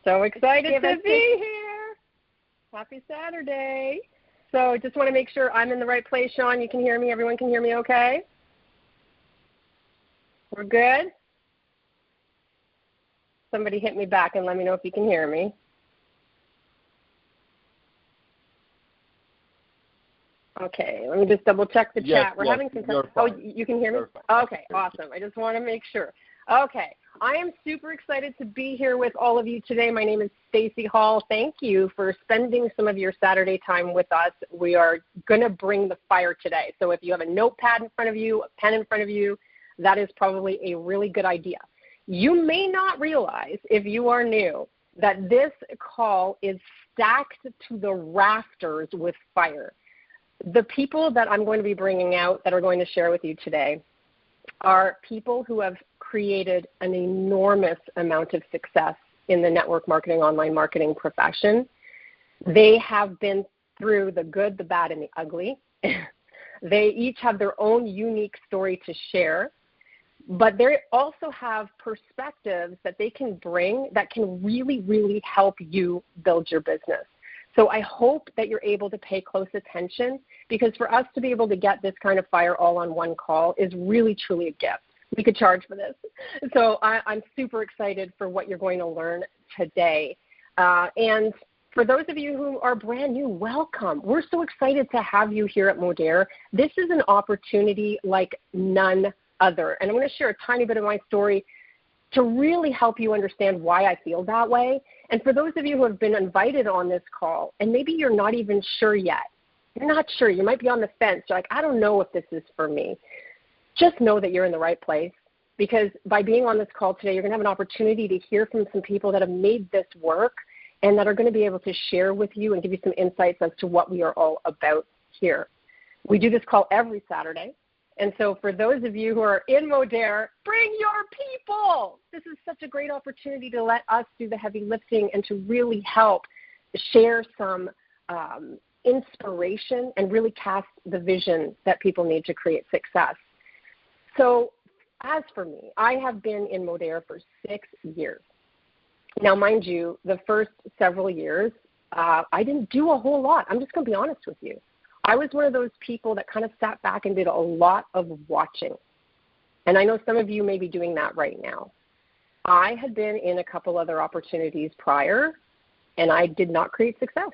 So excited to be here. Happy Saturday. So just want to make sure I'm in the right place, Sean. You can hear me. Everyone can hear me okay? We're good? Somebody hit me back and let me know if you can hear me. Okay, let me just double check the chat. We're having some time. Oh, you can hear me? Okay, awesome. I just want to make sure. Okay, I am super excited to be here with all of you today. My name is Staci Hall. Thank you for spending some of your Saturday time with us. We are going to bring the fire today. So if you have a notepad in front of you, a pen in front of you, that is probably a really good idea. You may not realize, if you are new, that this call is stacked to the rafters with fire. The people that I'm going to be bringing out that are going to share with you today are people who have created an enormous amount of success in the network marketing, online marketing profession. They have been through the good, the bad, and the ugly. They each have their own unique story to share, but they also have perspectives that they can bring that can really, really help you build your business. So I hope that you're able to pay close attention, because for us to be able to get this kind of fire all on one call is really, truly a gift. We could charge for this. So I'm super excited for what you're going to learn today. And for those of you who are brand new, welcome. We're so excited to have you here at Modere. This is an opportunity like none other. And I'm going to share a tiny bit of my story to really help you understand why I feel that way. And for those of you who have been invited on this call, and maybe you're not even sure yet, you're not sure, you might be on the fence, you're like, I don't know if this is for me. Just know that you're in the right place, because by being on this call today, you're going to have an opportunity to hear from some people that have made this work and that are going to be able to share with you and give you some insights as to what we are all about here. We do this call every Saturday. And so for those of you who are in Modere, bring your people. This is such a great opportunity to let us do the heavy lifting and to really help share some inspiration and really cast the vision that people need to create success. So as for me, I have been in Modere for 6 years. Now, mind you, the first several years, I didn't do a whole lot. I'm just going to be honest with you. I was one of those people that kind of sat back and did a lot of watching. And I know some of you may be doing that right now. I had been in a couple other opportunities prior, and I did not create success.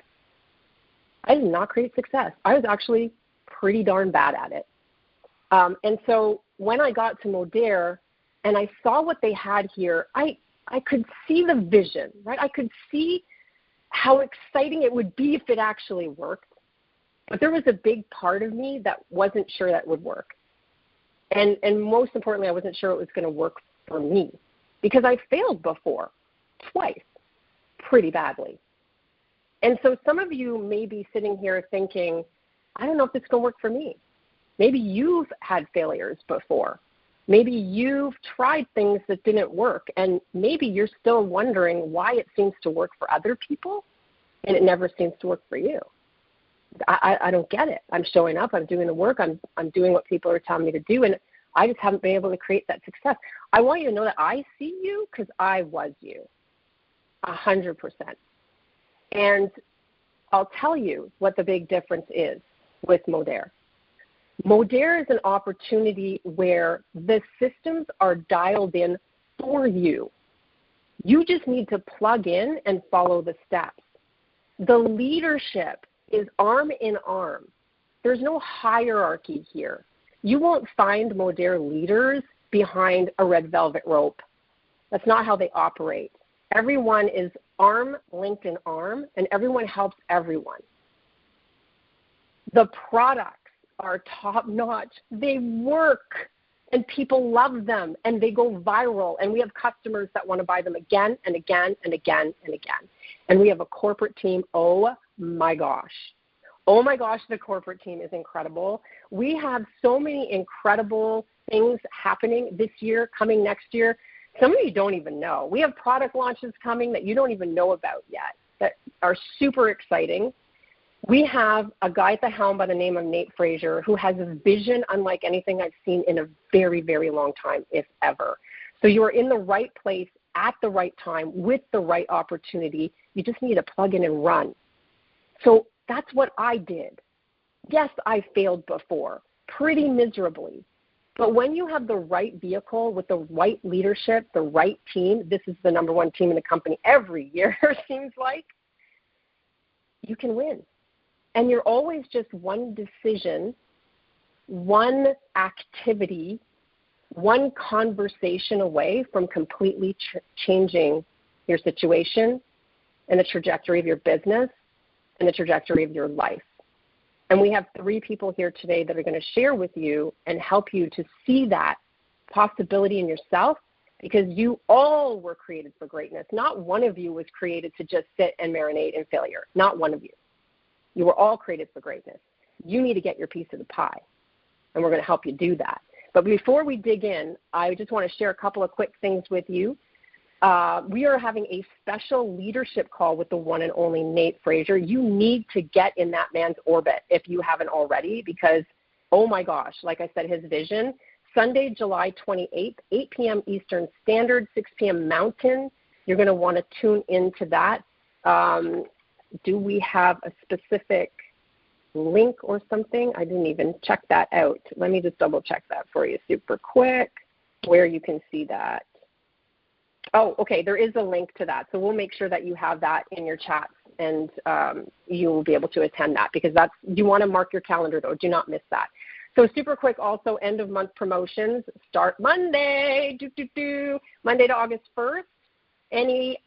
I did not create success. I was actually pretty darn bad at it. And so when I got to Modere and I saw what they had here, I could see the vision, right? I could see how exciting it would be if it actually worked. But there was a big part of me that wasn't sure that would work. And most importantly, I wasn't sure it was going to work for me, because I failed before, twice, pretty badly. And so some of you may be sitting here thinking, I don't know if this is going to work for me. Maybe you've had failures before. Maybe you've tried things that didn't work, and maybe you're still wondering why it seems to work for other people and it never seems to work for you. I don't get it. I'm showing up. I'm doing the work. I'm doing what people are telling me to do, and I just haven't been able to create that success. I want you to know that I see you because I was you, 100%. And I'll tell you what the big difference is with Modere. Modere is an opportunity where the systems are dialed in for you. You just need to plug in and follow the steps. The leadership is arm in arm. There's no hierarchy here. You won't find Modere leaders behind a red velvet rope. That's not how they operate. Everyone is arm linked in arm, and everyone helps everyone. The products are top-notch. They work, and people love them, and they go viral, and we have customers that want to buy them again and again and again and again. And we have a corporate team, oh my gosh. Oh my gosh, the corporate team is incredible. We have so many incredible things happening this year, coming next year. Some of you don't even know. We have product launches coming that you don't even know about yet that are super exciting. We have a guy at the helm by the name of Nate Frazier who has a vision unlike anything I've seen in a very, very long time, if ever. So you are in the right place at the right time with the right opportunity. You just need to plug in and run. So that's what I did. Yes, I failed before, pretty miserably. But when you have the right vehicle with the right leadership, the right team, this is the number one team in the company every year, seems like, you can win. And you're always just one decision, one activity, one conversation away from completely changing your situation and the trajectory of your business and the trajectory of your life. And we have 3 people here today that are going to share with you and help you to see that possibility in yourself, because you all were created for greatness. Not one of you was created to just sit and marinate in failure. Not one of you. You were all created for greatness. You need to get your piece of the pie, and we're going to help you do that. But before we dig in, I just want to share a couple of quick things with you. We are having a special leadership call with the one and only Nate Frazier. You need to get in that man's orbit if you haven't already, because, oh my gosh, like I said, his vision, Sunday, July 28th, 8 p.m. Eastern Standard, 6 p.m. Mountain. You're going to want to tune into that. Do we have a specific link or something? I didn't even check that out. Let me just double check that for you super quick, where you can see that. Oh, okay, there is a link to that. So we'll make sure that you have that in your chats, and you will be able to attend that, because that's, you want to mark your calendar though. Do not miss that. So super quick also, end of month promotions start Monday, Monday to August 1st. Any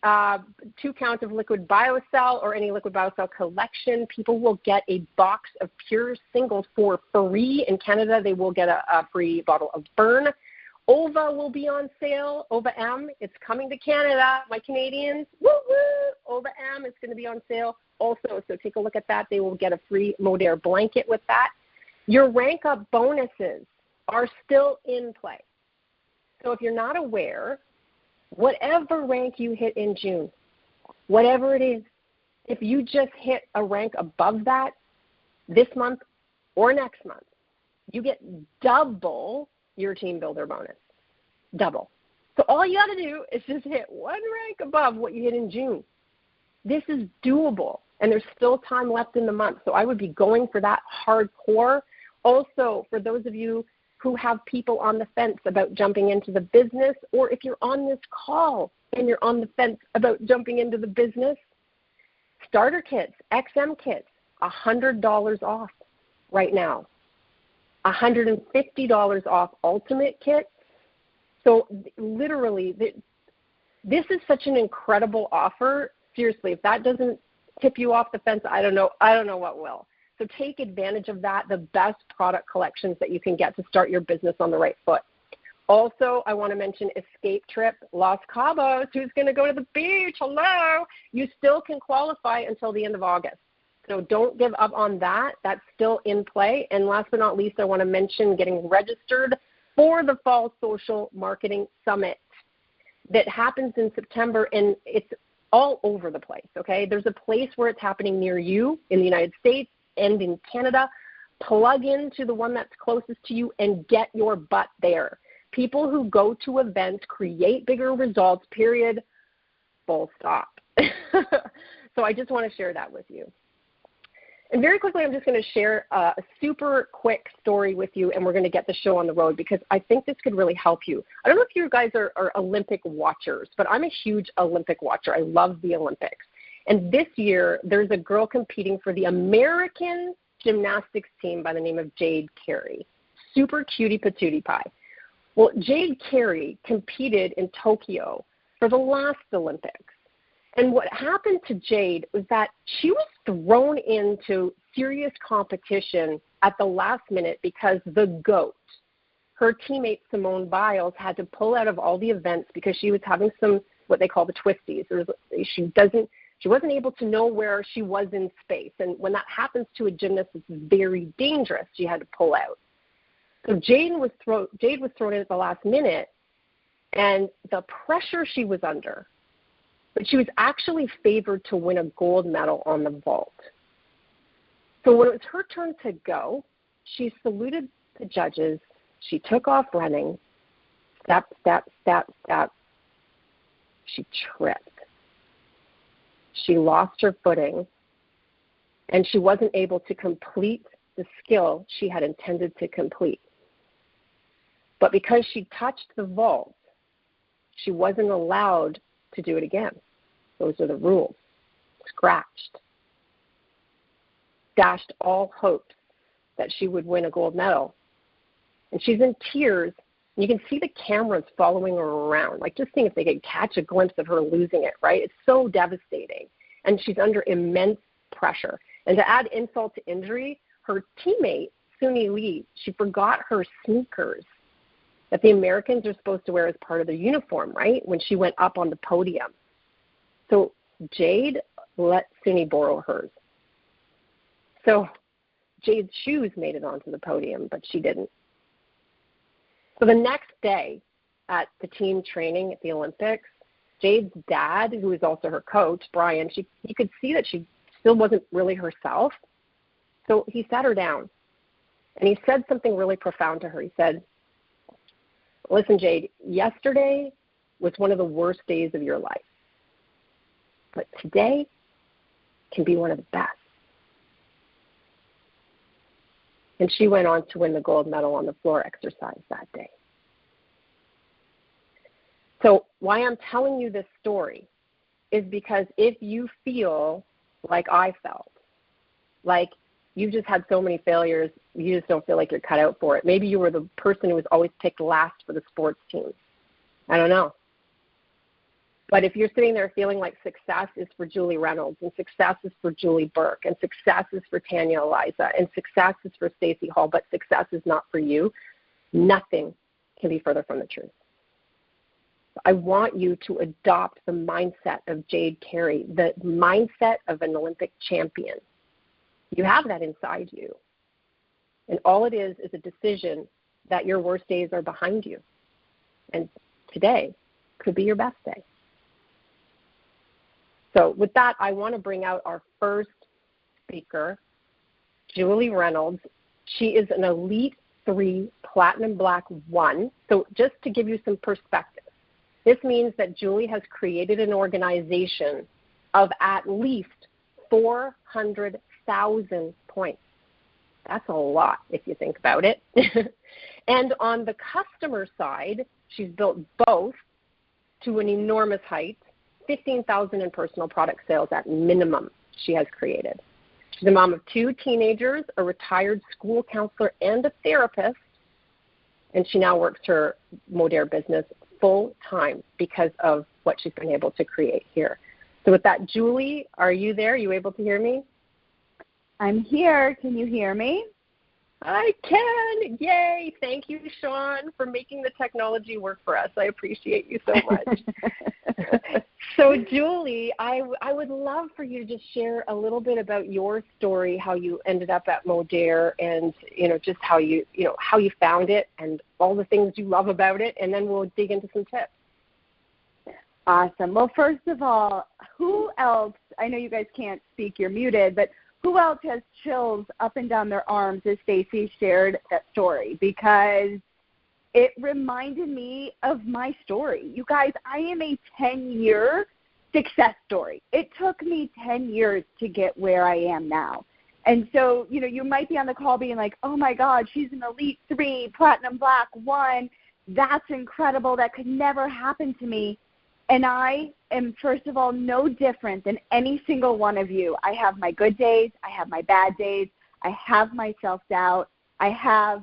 2 counts of liquid BioCell or any liquid BioCell collection, people will get a box of pure singles for free. In Canada, they will get a free bottle of Burn. Ova will be on sale. Ova M, it's coming to Canada. My Canadians, woo woo! Ova M is going to be on sale also. So take a look at that. They will get a free Modere blanket with that. Your rank up bonuses are still in play. So if you're not aware, whatever rank you hit in June, whatever it is, if you just hit a rank above that this month or next month, you get double your team builder bonus. Double. So all you got to do is just hit one rank above what you hit in June. This is doable, and there's still time left in the month. So I would be going for that hardcore. Also, for those of you who have people on the fence about jumping into the business, or if you're on this call and you're on the fence about jumping into the business, starter kits, XM kits, $100 off right now. $150 off ultimate kits. So literally, this is such an incredible offer. Seriously, if that doesn't tip you off the fence, I don't know what will. So take advantage of that, the best product collections that you can get to start your business on the right foot. Also, I want to mention Escape Trip Los Cabos. Who's going to go to the beach? Hello. You still can qualify until the end of August. So don't give up on that. That's still in play. And last but not least, I want to mention getting registered for the Fall Social Marketing Summit that happens in September, and it's all over the place, okay? There's a place where it's happening near you in the United States and in Canada. Plug into the one that's closest to you and get your butt there. People who go to events create bigger results, period, full stop. So I just want to share that with you. And very quickly, I'm just going to share a super quick story with you, and we're going to get the show on the road, because I think this could really help you. I don't know if you guys are Olympic watchers, but I'm a huge Olympic watcher. I love the Olympics. And this year, there's a girl competing for the American gymnastics team by the name of Jade Carey. Super cutie patootie pie. Well, Jade Carey competed in Tokyo for the last Olympics. And what happened to Jade was that she was thrown into serious competition at the last minute because the GOAT, her teammate Simone Biles, had to pull out of all the events because she was having some, what they call the twisties. She wasn't able to know where she was in space. And when that happens to a gymnast, it's very dangerous. She had to pull out. So Jade was thrown in at the last minute, and the pressure she was under, but she was actually favored to win a gold medal on the vault. So when it was her turn to go, she saluted the judges. She took off running, step, step, step, step. she tripped. She lost her footing, and she wasn't able to complete the skill she had intended to complete. But because she touched the vault, she wasn't allowed to do it again. Those are the rules. Scratched. Dashed all hopes that she would win a gold medal. And she's in tears. You can see the cameras following her around, like just seeing if they could catch a glimpse of her losing it, right? It's so devastating. And she's under immense pressure. And to add insult to injury, her teammate, Suni Lee, she forgot her sneakers that the Americans are supposed to wear as part of their uniform, right, when she went up on the podium. So Jade let Suni borrow hers. So Jade's shoes made it onto the podium, but she didn't. So the next day at the team training at the Olympics, Jade's dad, who is also her coach, Brian, he could see that she still wasn't really herself. So he sat her down, and he said something really profound to her. He said, "Listen, Jade, yesterday was one of the worst days of your life, but today can be one of the best." And she went on to win the gold medal on the floor exercise that day. So why I'm telling you this story is because if you feel like I felt, like you just had so many failures, you just don't feel like you're cut out for it. Maybe you were the person who was always picked last for the sports team. I don't know. But if you're sitting there feeling like success is for Julie Reynolds, and success is for Julie Burke, and success is for Tanya, Aliza, and success is for Staci Hall, but success is not for you, nothing can be further from the truth. I want you to adopt the mindset of Jade Carey, the mindset of an Olympic champion. You have that inside you. And all it is a decision that your worst days are behind you. And today could be your best day. So with that, I want to bring out our first speaker, Julie Reynolds. She is an Elite 3 Platinum Black 1. So just to give you some perspective, this means that Julie has created an organization of at least 400,000 points. That's a lot if you think about it. And on the customer side, she's built both to an enormous height. 15,000 in personal product sales at minimum she has created. She's a mom of 2 teenagers, a retired school counselor, and a therapist. And she now works her Modere business full time because of what she's been able to create here. So with that, Julie, are you there? Are you able to hear me? I'm here. Can you hear me? I can. Yay. Thank you, Sean, for making the technology work for us. I appreciate you so much. So, Julie, I would love for you to just share a little bit about your story, how you ended up at Modere, and just how you found it and all the things you love about it, and then we'll dig into some tips. Awesome. Well, first of all, who else? I know you guys can't speak; you're muted, but who else has chills up and down their arms as Staci shared that story? Because it reminded me of my story. You guys, I am a 10-year success story. It took me 10 years to get where I am now. And so, you might be on the call being like, oh, my God, she's an Elite 3, Platinum Black 1. That's incredible. That could never happen to me. And I am, first of all, no different than any single one of you. I have my good days. I have my bad days. I have my self-doubt. I have,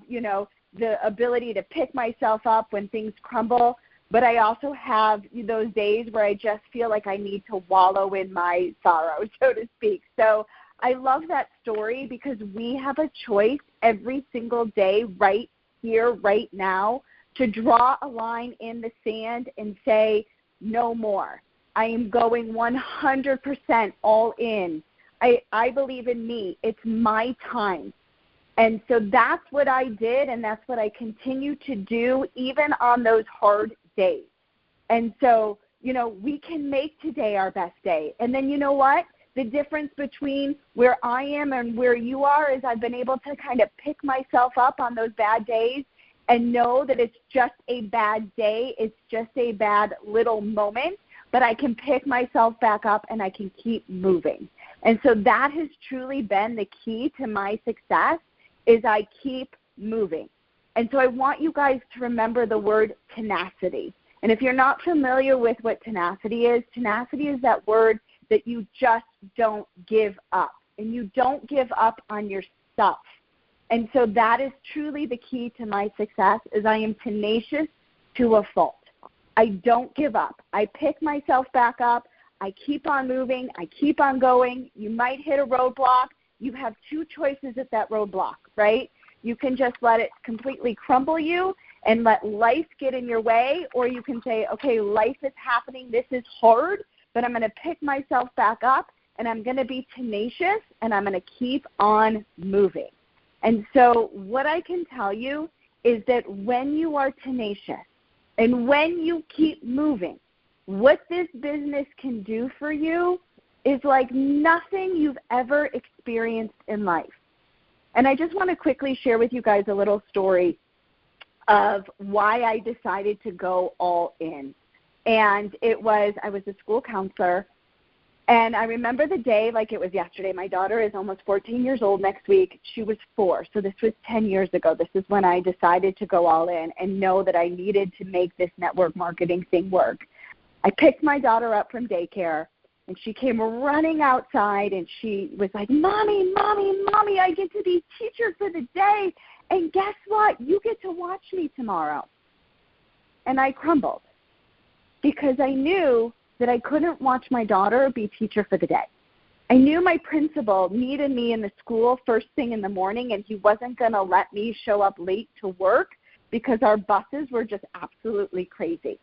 the ability to pick myself up when things crumble. But I also have those days where I just feel like I need to wallow in my sorrow, so to speak. So I love that story because we have a choice every single day right here, right now, to draw a line in the sand and say, no more. I am going 100% all in. I believe in me. It's my time. And so that's what I did, and that's what I continue to do even on those hard days. And so, we can make today our best day. And then you know what? The difference between where I am and where you are is I've been able to kind of pick myself up on those bad days and know that it's just a bad day. It's just a bad little moment. but I can pick myself back up and I can keep moving. And so that has truly been the key to my success, is I keep moving. And so I want you guys to remember the word tenacity. And if you're not familiar with what tenacity is that word that you just don't give up. And you don't give up on yourself. And so that is truly the key to my success, is I am tenacious to a fault. I don't give up. I pick myself back up. I keep on moving. I keep on going. You might hit a roadblock. You have two choices at that roadblock, right? You can just let it completely crumble you and let life get in your way, or you can say, okay, life is happening. This is hard, but I'm going to pick myself back up, and I'm going to be tenacious, and I'm going to keep on moving. And so what I can tell you is that when you are tenacious and when you keep moving, what this business can do for you is like nothing you've ever experienced in life. And I just want to quickly share with you guys a little story of why I decided to go all in. And I was a school counselor, and I remember the day like it was yesterday. My daughter is almost 14 years old next week. She was 4, so this was 10 years ago. This is when I decided to go all in and know that I needed to make this network marketing thing work. I picked my daughter up from daycare, and she came running outside, and she was like, Mommy, Mommy, Mommy, I get to be teacher for the day, and guess what? You get to watch me tomorrow. And I crumbled because I knew that I couldn't watch my daughter be teacher for the day. I knew my principal needed me in the school first thing in the morning, and he wasn't going to let me show up late to work because our buses were just absolutely crazy.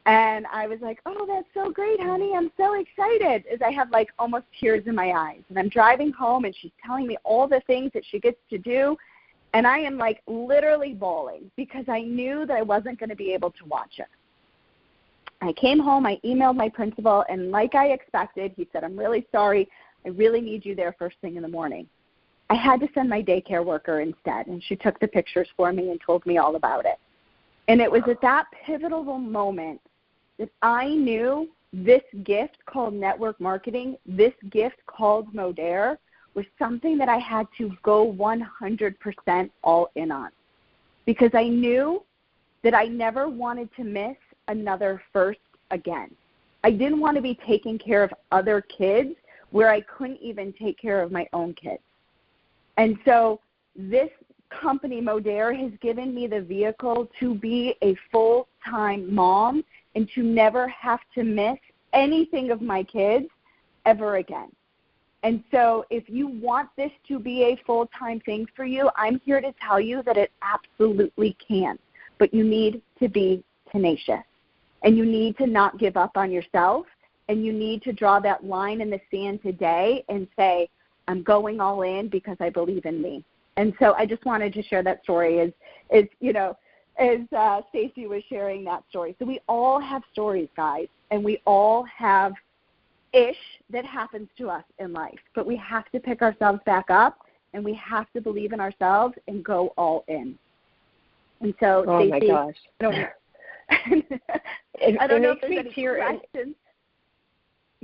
And I was like, oh, that's so great, honey. I'm so excited, as I have like almost tears in my eyes. And I'm driving home, and she's telling me all the things that she gets to do. And I am like literally bawling because I knew that I wasn't going to be able to watch her. I came home, I emailed my principal, and like I expected, he said, I'm really sorry. I really need you there first thing in the morning. I had to send my daycare worker instead, and she took the pictures for me and told me all about it. And it was at that pivotal moment that I knew this gift called network marketing, this gift called Modere, was something that I had to go 100% all in on, because I knew that I never wanted to miss another first again. I didn't want to be taking care of other kids where I couldn't even take care of my own kids. And so this company, Modere, has given me the vehicle to be a full-time mom and to never have to miss anything of my kids ever again. And so if you want this to be a full-time thing for you, I'm here to tell you that it absolutely can. But you need to be tenacious. And you need to not give up on yourself. And you need to draw that line in the sand today and say, I'm going all in because I believe in me. And so I just wanted to share that story as Staci was sharing that story. So we all have stories, guys, and we all have ish that happens to us in life. But we have to pick ourselves back up, and we have to believe in ourselves and go all in. And so, oh, Staci, my gosh. I don't know if there's any questions.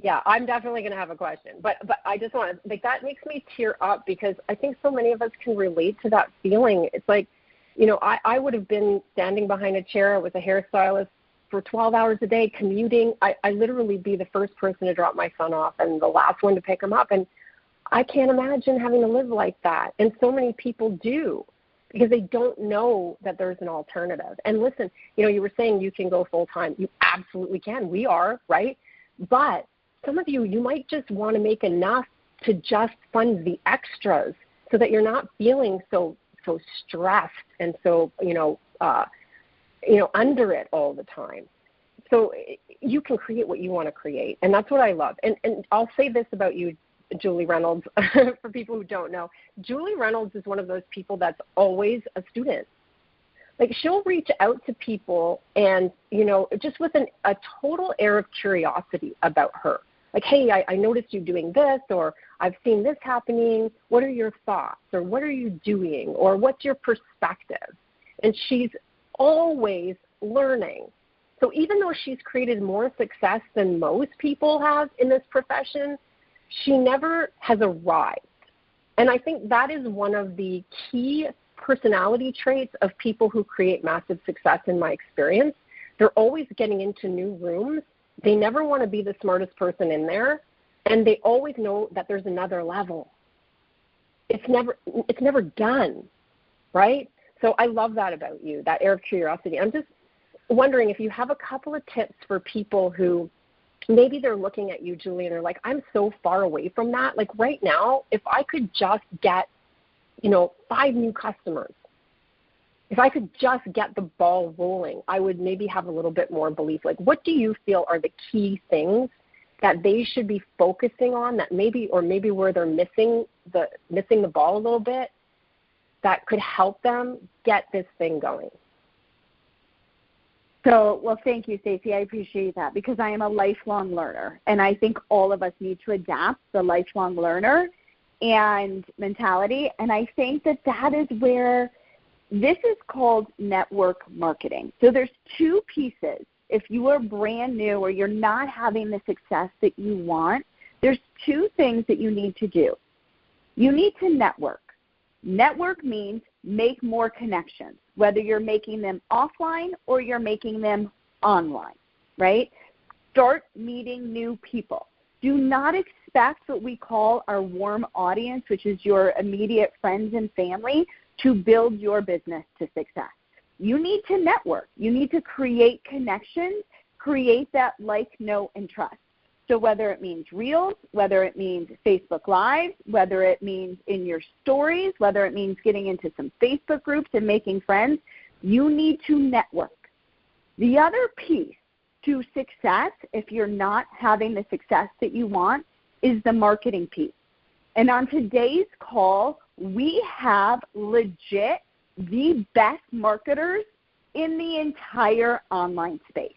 Yeah, I'm definitely going to have a question. But I just want to, like, that makes me tear up because I think so many of us can relate to that feeling. It's like, I would have been standing behind a chair with a hairstylist for 12 hours a day commuting. I literally be the first person to drop my son off and the last one to pick him up. And I can't imagine having to live like that. And so many people do, because they don't know that there's an alternative. And listen, you were saying you can go full-time. You absolutely can. We are, right? But some of you might just want to make enough to just fund the extras so that you're not feeling so stressed and so, under it all the time. So you can create what you want to create. And that's what I love. And I'll say this about you, Julie Reynolds, for people who don't know. Julie Reynolds is one of those people that's always a student. Like, she'll reach out to people and, just with a total air of curiosity about her. Like, hey, I noticed you doing this, or I've seen this happening. What are your thoughts? Or what are you doing? Or what's your perspective? And she's always learning. So even though she's created more success than most people have in this profession, she never has arrived. And I think that is one of the key personality traits of people who create massive success in my experience. They're always getting into new rooms. They never want to be the smartest person in there, and they always know that there's another level. It's never done, right? So I love that about you, that air of curiosity. I'm just wondering if you have a couple of tips for people who maybe they're looking at you, Julie, and they're like, I'm so far away from that. Like right now, if I could just get, 5 new customers, if I could just get the ball rolling, I would maybe have a little bit more belief. Like, what do you feel are the key things that they should be focusing on that maybe where they're missing the ball a little bit that could help them get this thing going? So, well, thank you, Staci. I appreciate that because I am a lifelong learner, and I think all of us need to adapt the lifelong learner and mentality, and I think that is where this is called network marketing. So there's 2 pieces. If you are brand new or you're not having the success that you want, there's 2 things that you need to do. You need to network. Network means make more connections, whether you're making them offline or you're making them online, right? Start meeting new people. Do not expect what we call our warm audience, which is your immediate friends and family, to build your business to success. You need to network. You need to create connections, create that like, know, and trust. So whether it means Reels, whether it means Facebook Live, whether it means in your stories, whether it means getting into some Facebook groups and making friends, you need to network. The other piece to success, if you're not having the success that you want, is the marketing piece. And on today's call, we have legit the best marketers in the entire online space.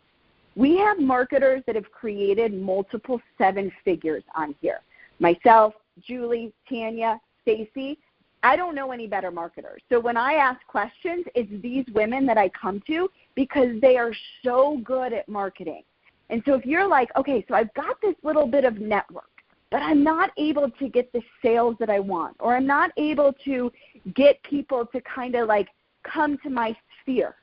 We have marketers that have created multiple 7 figures on here. Myself, Julie, Tanya, Staci, I don't know any better marketers. So when I ask questions, it's these women that I come to because they are so good at marketing. And so if you're like, okay, so I've got this little bit of network, but I'm not able to get the sales that I want, or I'm not able to get people to kind of like come to my sphere,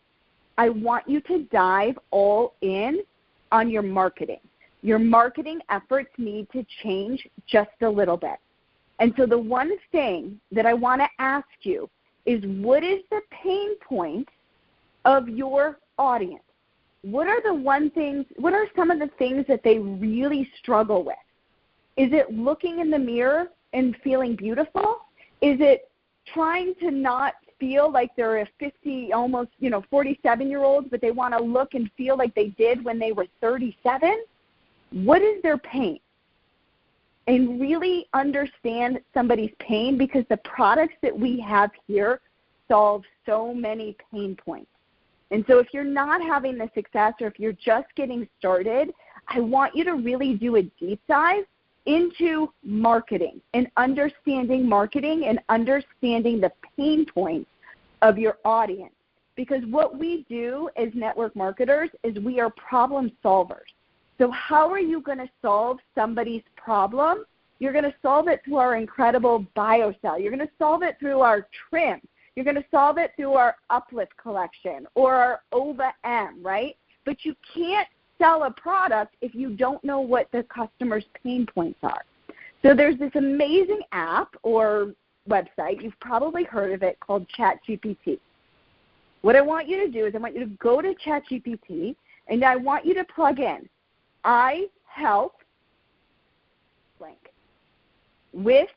I want you to dive all in on your marketing. Your marketing efforts need to change just a little bit. And so the one thing that I want to ask you is, what is the pain point of your audience? What are some of the things that they really struggle with? Is it looking in the mirror and feeling beautiful? Is it trying to not feel like they're a 50, almost 47-year-old, but they want to look and feel like they did when they were 37? What is their pain? And really understand somebody's pain, because the products that we have here solve so many pain points. And so if you're not having the success, or if you're just getting started, I want you to really do a deep dive into marketing and understanding the pain points of your audience. Because what we do as network marketers is we are problem solvers. So how are you going to solve somebody's problem? You're going to solve it through our incredible BioCell. You're going to solve it through our trim. You're going to solve it through our Uplift collection or our OVA M, right? But you can't sell a product if you don't know what the customer's pain points are. So there's this amazing app or website, you've probably heard of it, called ChatGPT. What I want you to do is I want you to go to ChatGPT, and I want you to plug in, I help blank with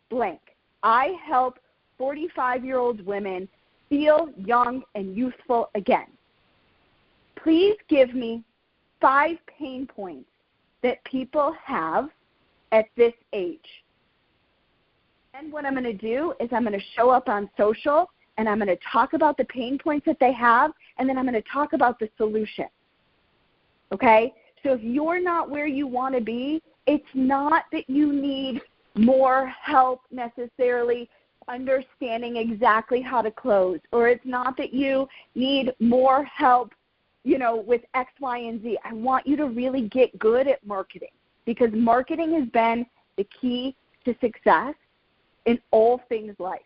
blank. I help 45-year-old women feel young and youthful again. Please give me 5 pain points that people have at this age. And what I'm going to do is I'm going to show up on social, and I'm going to talk about the pain points that they have, and then I'm going to talk about the solution. Okay? So if you're not where you want to be, it's not that you need more help necessarily understanding exactly how to close, or it's not that you need more help with X, Y, and Z. I want you to really get good at marketing, because marketing has been the key to success in all things life.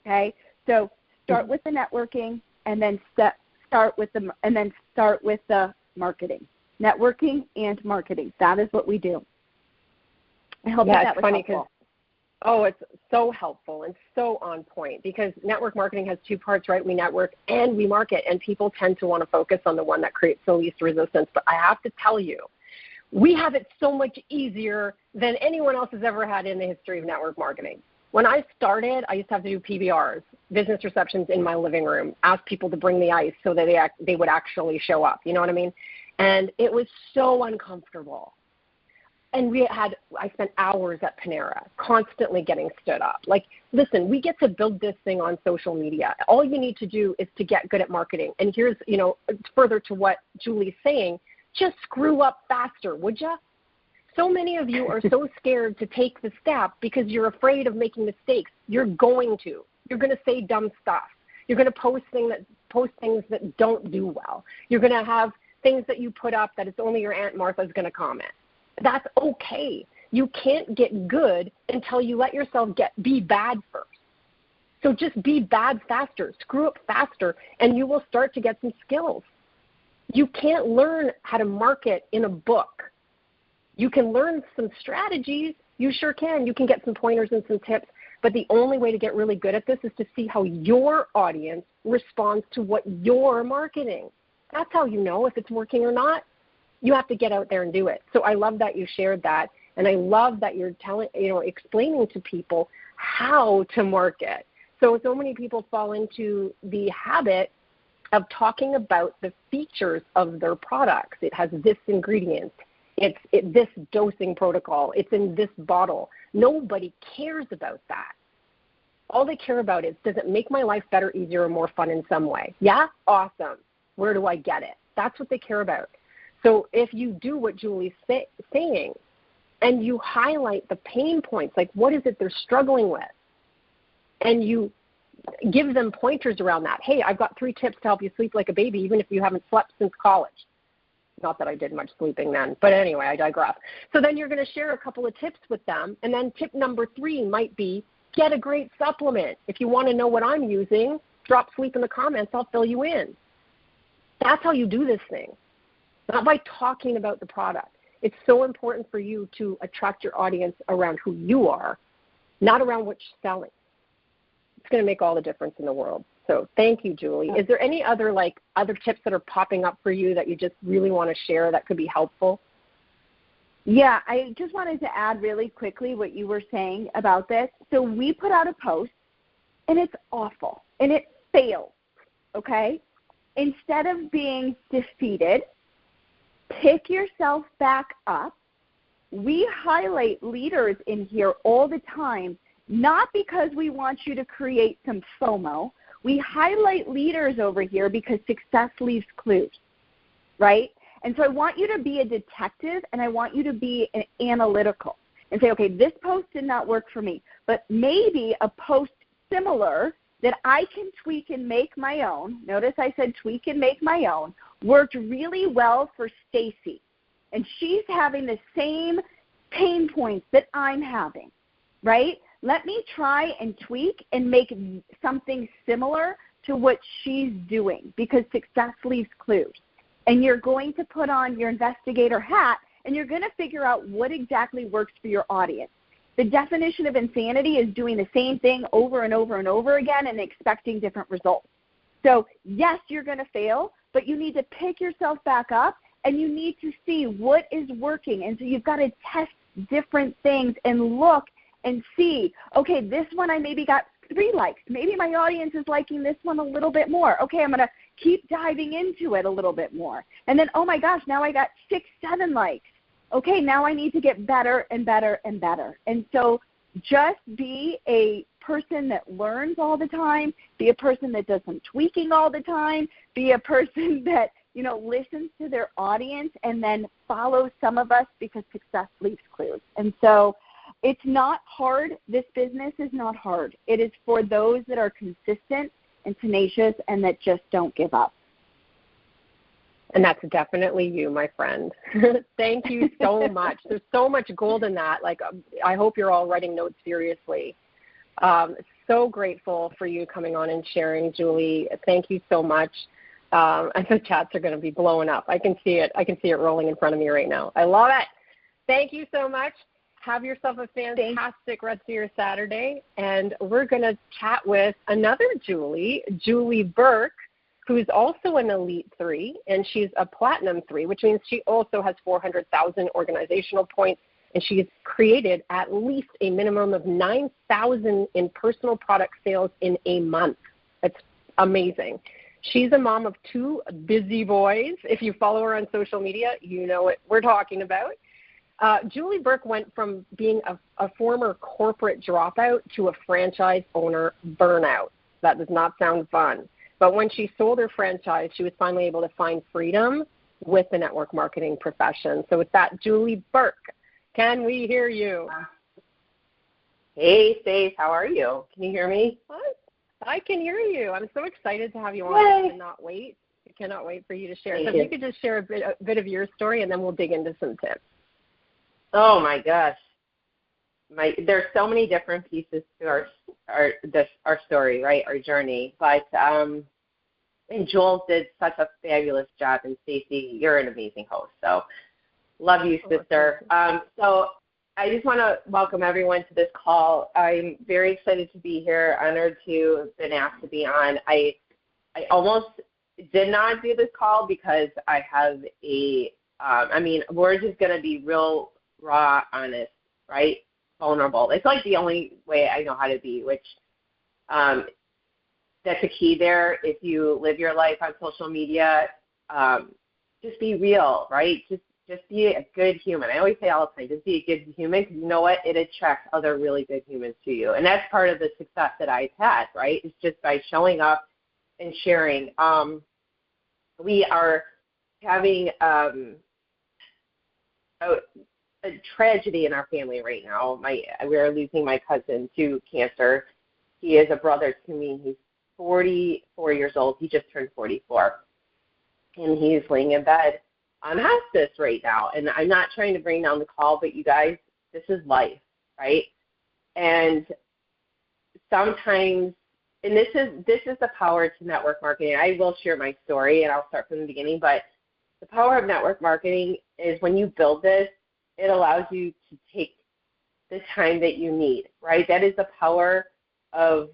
Okay? So start with the networking, and then start with the marketing. Networking and marketing. That is what we do. I hope that was helpful. Oh, it's so helpful and so on point, because network marketing has two parts, right? We network and we market, and people tend to want to focus on the one that creates the least resistance. But I have to tell you, we have it so much easier than anyone else has ever had in the history of network marketing. When I started, I used to have to do PBRs, business receptions in my living room, ask people to bring the ice so that they would actually show up. You know what I mean? And it was so uncomfortable. And I spent hours at Panera constantly getting stood up. Like, listen, we get to build this thing on social media. All you need to do is to get good at marketing. And here's, further to what Julie's saying, just screw up faster, would you? So many of you are so scared to take the step because you're afraid of making mistakes. You're going to say dumb stuff. You're going to post things that don't do well. You're going to have things that you put up that it's only your Aunt Martha's going to comment. That's okay. You can't get good until you let yourself be bad first. So just be bad faster, screw up faster, and you will start to get some skills. You can't learn how to market in a book. You can learn some strategies. You sure can. You can get some pointers and some tips. But the only way to get really good at this is to see how your audience responds to what you're marketing. That's how you know if it's working or not. You have to get out there and do it. So I love that you shared that, and I love that you're explaining to people how to market. So many people fall into the habit of talking about the features of their products. It has this ingredient. It's this dosing protocol. It's in this bottle. Nobody cares about that. All they care about is, does it make my life better, easier, or more fun in some way? Yeah? Awesome. Where do I get it? That's what they care about. So if you do what Julie's saying, and you highlight the pain points, like what is it they're struggling with, and you give them pointers around that. Hey, I've got 3 tips to help you sleep like a baby, even if you haven't slept since college. Not that I did much sleeping then, but anyway, I digress. So then you're going to share a couple of tips with them, and then tip number 3 might be, get a great supplement. If you want to know what I'm using, drop sleep in the comments. I'll fill you in. That's how you do this thing. Not by talking about the product. It's so important for you to attract your audience around who you are, not around what you're selling. It's going to make all the difference in the world. So thank you, Julie. Is there any other tips that are popping up for you that you just really want to share that could be helpful? Yeah, I just wanted to add really quickly what you were saying about this. So we put out a post, and it's awful, and it fails, okay? Instead of being defeated, pick yourself back up. We highlight leaders in here all the time, not because we want you to create some FOMO. We highlight leaders over here because success leaves clues, right? And so I want you to be a detective, and I want you to be analytical and say, okay, this post did not work for me, but maybe a post similar that I can tweak and make my own. Notice I said tweak and make my own. Worked really well for Staci, and she's having the same pain points that I'm having, right? Let me try and tweak and make something similar to what she's doing, because success leaves clues. And you're going to put on your investigator hat, and you're going to figure out what exactly works for your audience. The definition of insanity is doing the same thing over and over and over again and expecting different results. So, yes, you're going to fail, but you need to pick yourself back up, and you need to see what is working. And so you've got to test different things and look and see, okay, this one I maybe got 3 likes. Maybe my audience is liking this one a little bit more. Okay, I'm going to keep diving into it a little bit more. And then, oh, my gosh, now I got 6, 7 likes. Okay, now I need to get better and better and better. And so just be a person that learns all the time, be a person that does some tweaking all the time, be a person that, listens to their audience and then follows some of us, because success leaves clues. And so it's not hard. This business is not hard. It is for those that are consistent and tenacious and that just don't give up. And that's definitely you, my friend. Thank you so much. There's so much gold in that. Like, I hope you're all writing notes furiously. So grateful for you coming on and sharing, Julie. Thank you so much. And the chats are going to be blowing up. I can see it. I can see it rolling in front of me right now. I love it. Thank you so much. Have yourself a fantastic rest of your Saturday. And we're going to chat with another Julie, Julie Burke, who's also an Elite 3, and she's a Platinum 3, which means she also has 400,000 organizational points, and she's created at least a minimum of 9,000 in personal product sales in a month. That's amazing. She's a mom of 2 busy boys. If you follow her on social media, you know what we're talking about. Julie Burke went from being a former corporate dropout to a franchise owner burnout. That does not sound fun. But when she sold her franchise, she was finally able to find freedom with the network marketing profession. So with that, Julie Burke, can we hear you? Hey, Stace, how are you? Can you hear me? What? I can hear you. I'm so excited to have you on. I cannot wait. I cannot wait for you to share. So if you could just share a bit of your story, and then we'll dig into some tips. Oh, my gosh. There's so many different pieces to our story, right, our journey. But and Jules did such a fabulous job, and Staci, you're an amazing host. So love you, sister. So I just want to welcome everyone to this call. I'm very excited to be here, honored to have been asked to be on. I almost did not do this call because I have we're just going to be real, raw, honest, right? Vulnerable. It's like the only way I know how to be, which that's a key there. If you live your life on social media, just be real, right? Just be a good human. I always say all the time, just be a good human, because you know what? It attracts other really good humans to you. And that's part of the success that I've had, right? It's just by showing up and sharing. We are having a tragedy in our family right now. We are losing my cousin to cancer. He is a brother to me. He's 44 years old. He just turned 44. And he's laying in bed on hospice right now. And I'm not trying to bring down the call, but you guys, this is life, right? And sometimes, and this is the power to network marketing. I will share my story, and I'll start from the beginning, but the power of network marketing is when you build this, it allows you to take the time that you need, right? That is the power of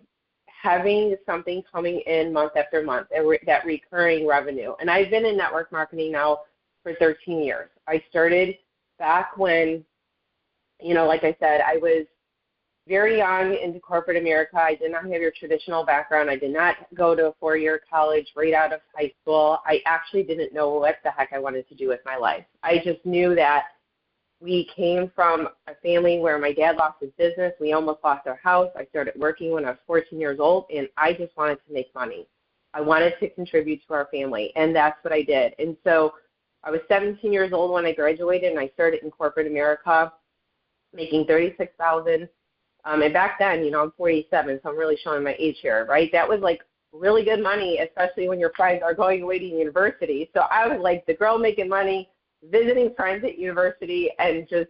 having something coming in month after month, that recurring revenue. And I've been in network marketing now for 13 years. I started back when, like I said, I was very young into corporate America. I did not have your traditional background. I did not go to a 4-year college right out of high school. I actually didn't know what the heck I wanted to do with my life. I just knew that we came from a family where my dad lost his business. We almost lost our house. I started working when I was 14 years old, and I just wanted to make money. I wanted to contribute to our family, and that's what I did. And so I was 17 years old when I graduated, and I started in corporate America, making $36,000. And back then, I'm 47, so I'm really showing my age here, right? That was like really good money, especially when your friends are going away to university. So I was like the girl making money, visiting friends at university, and just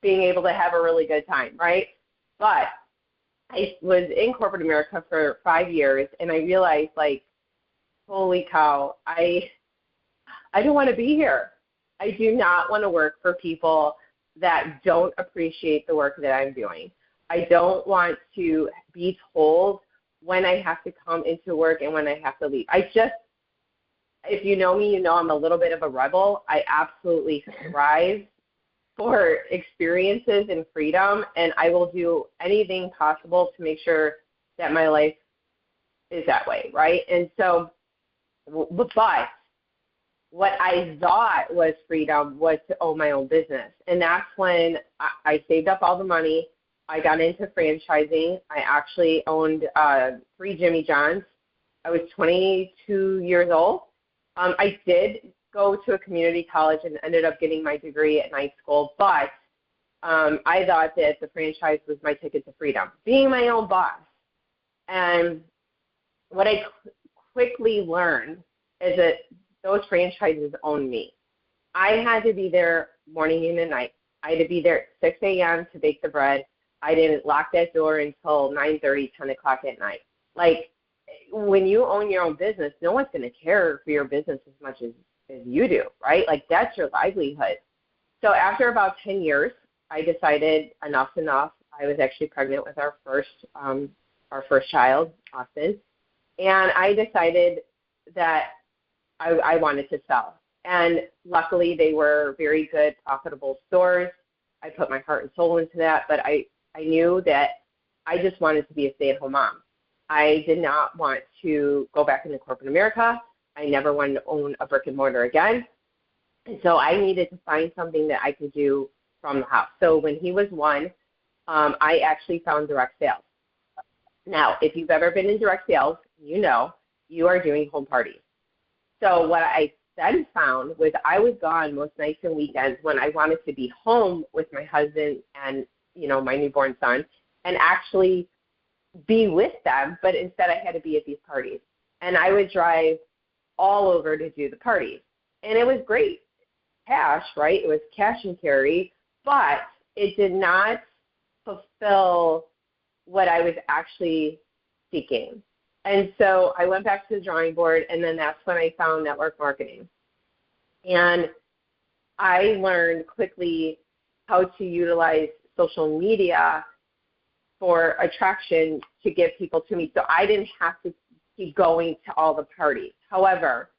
being able to have a really good time, right? But I was in corporate America for 5 years, and I realized, like, holy cow, I don't want to be here. I do not want to work for people that don't appreciate the work that I'm doing. I don't want to be told when I have to come into work and when I have to leave. If you know me, I'm a little bit of a rebel. I absolutely thrive for experiences and freedom, and I will do anything possible to make sure that my life is that way, right? And so, but what I thought was freedom was to own my own business. And that's when I saved up all the money. I got into franchising. I actually owned 3 Jimmy John's. I was 22 years old. I did go to a community college and ended up getting my degree at night school, but I thought that the franchise was my ticket to freedom, being my own boss. And what I quickly learned is that those franchises owned me. I had to be there morning, noon, and night. I had to be there at 6 a.m. to bake the bread. I didn't lock that door until 9:30, 10 o'clock at night. Like, when you own your own business, no one's going to care for your business as much as you do, right? Like, that's your livelihood. So after about 10 years, I decided enough's enough. I was actually pregnant with our first child, Austin, and I decided that I wanted to sell. And luckily, they were very good, profitable stores. I put my heart and soul into that, but I knew that I just wanted to be a stay-at-home mom. I did not want to go back into corporate America. I never wanted to own a brick and mortar again. And so I needed to find something that I could do from the house. So when he was one, I actually found direct sales. Now, if you've ever been in direct sales, you know you are doing home parties. So what I then found was I was gone most nights and weekends when I wanted to be home with my husband and, you know, my newborn son and actually be with them, but instead I had to be at these parties. And I would drive all over to do the parties. And it was great cash, right? It was cash and carry, but it did not fulfill what I was actually seeking. And so I went back to the drawing board, and then that's when I found network marketing. And I learned quickly how to utilize social media for attraction to get people to me. So I didn't have to keep going to all the parties. However,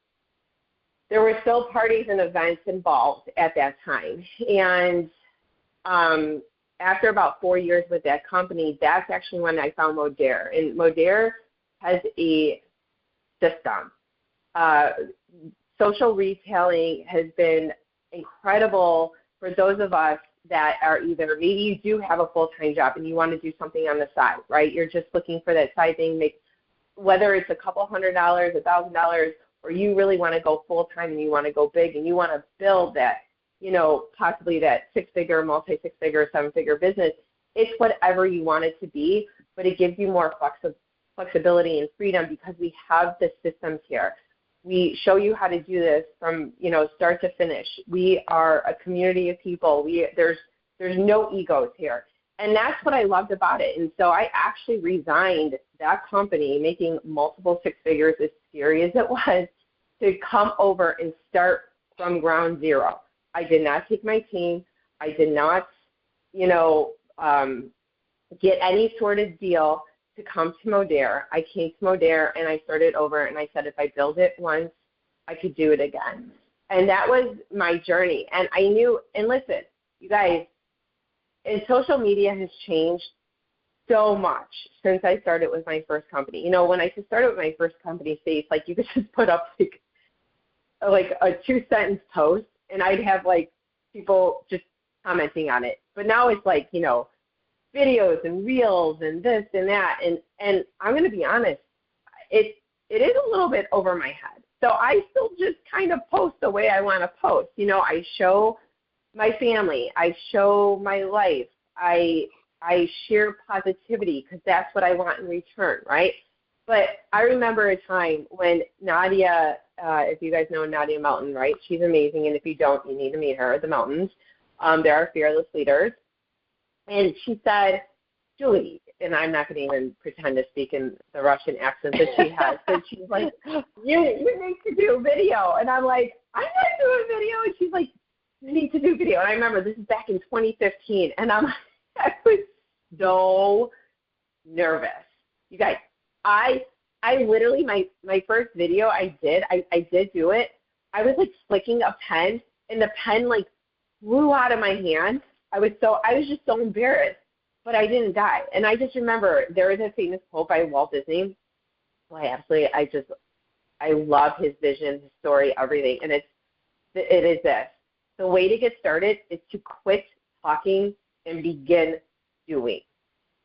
there were still parties and events involved at that time. And after about 4 years with that company, that's actually when I found Modere. And Modere has a system. Social retailing has been incredible for those of us that are either, maybe you do have a full-time job and you want to do something on the side, right? You're just looking for that side thing, whether it's a couple $100, $1,000, or you really want to go full-time and you want to go big and you want to build that, you know, possibly that six-figure, multi-six-figure, seven-figure business. It's whatever you want it to be, but it gives you more flexibility and freedom because we have the systems here. We show you how to do this from, you know, start to finish. We are a community of people. There's no egos here. And that's what I loved about it. And so I actually resigned that company, making multiple six figures, as scary as it was, to come over and start from ground zero. I did not take my team. I did not, you know, get any sort of deal to come to Modere. I came to Modere and I started over, and I said if I build it once, I could do it again. And that was my journey. And I knew, and listen, you guys, and social media has changed so much since I started with my first company. You know, when I started with my first company, Staci, like you could just put up like a 2-sentence post and I'd have like people just commenting on it. But now it's like, you know, videos and reels and this and that. And I'm going to be honest, it is a little bit over my head. So I still just kind of post the way I want to post. You know, I show my family. I show my life. I share positivity because that's what I want in return, right? But I remember a time when Nadia, if you guys know Nadia Melton, right? She's amazing, and if you don't, you need to meet her at the Mountains. They're our fearless leaders. And she said, Julie, and I'm not going to even pretend to speak in the Russian accent that she has, but she's like, you need to do video. And I'm like, I'm not doing video. And she's like, you need to do video. And I remember this is back in 2015, and I was so nervous. You guys, I literally, my first video I did do it. I was like flicking a pen, and the pen like flew out of my hand. I was just so embarrassed, but I didn't die. And I just remember there is a famous quote by Walt Disney. Well, I love his vision, his story, everything. And it is this. The way to get started is to quit talking and begin doing.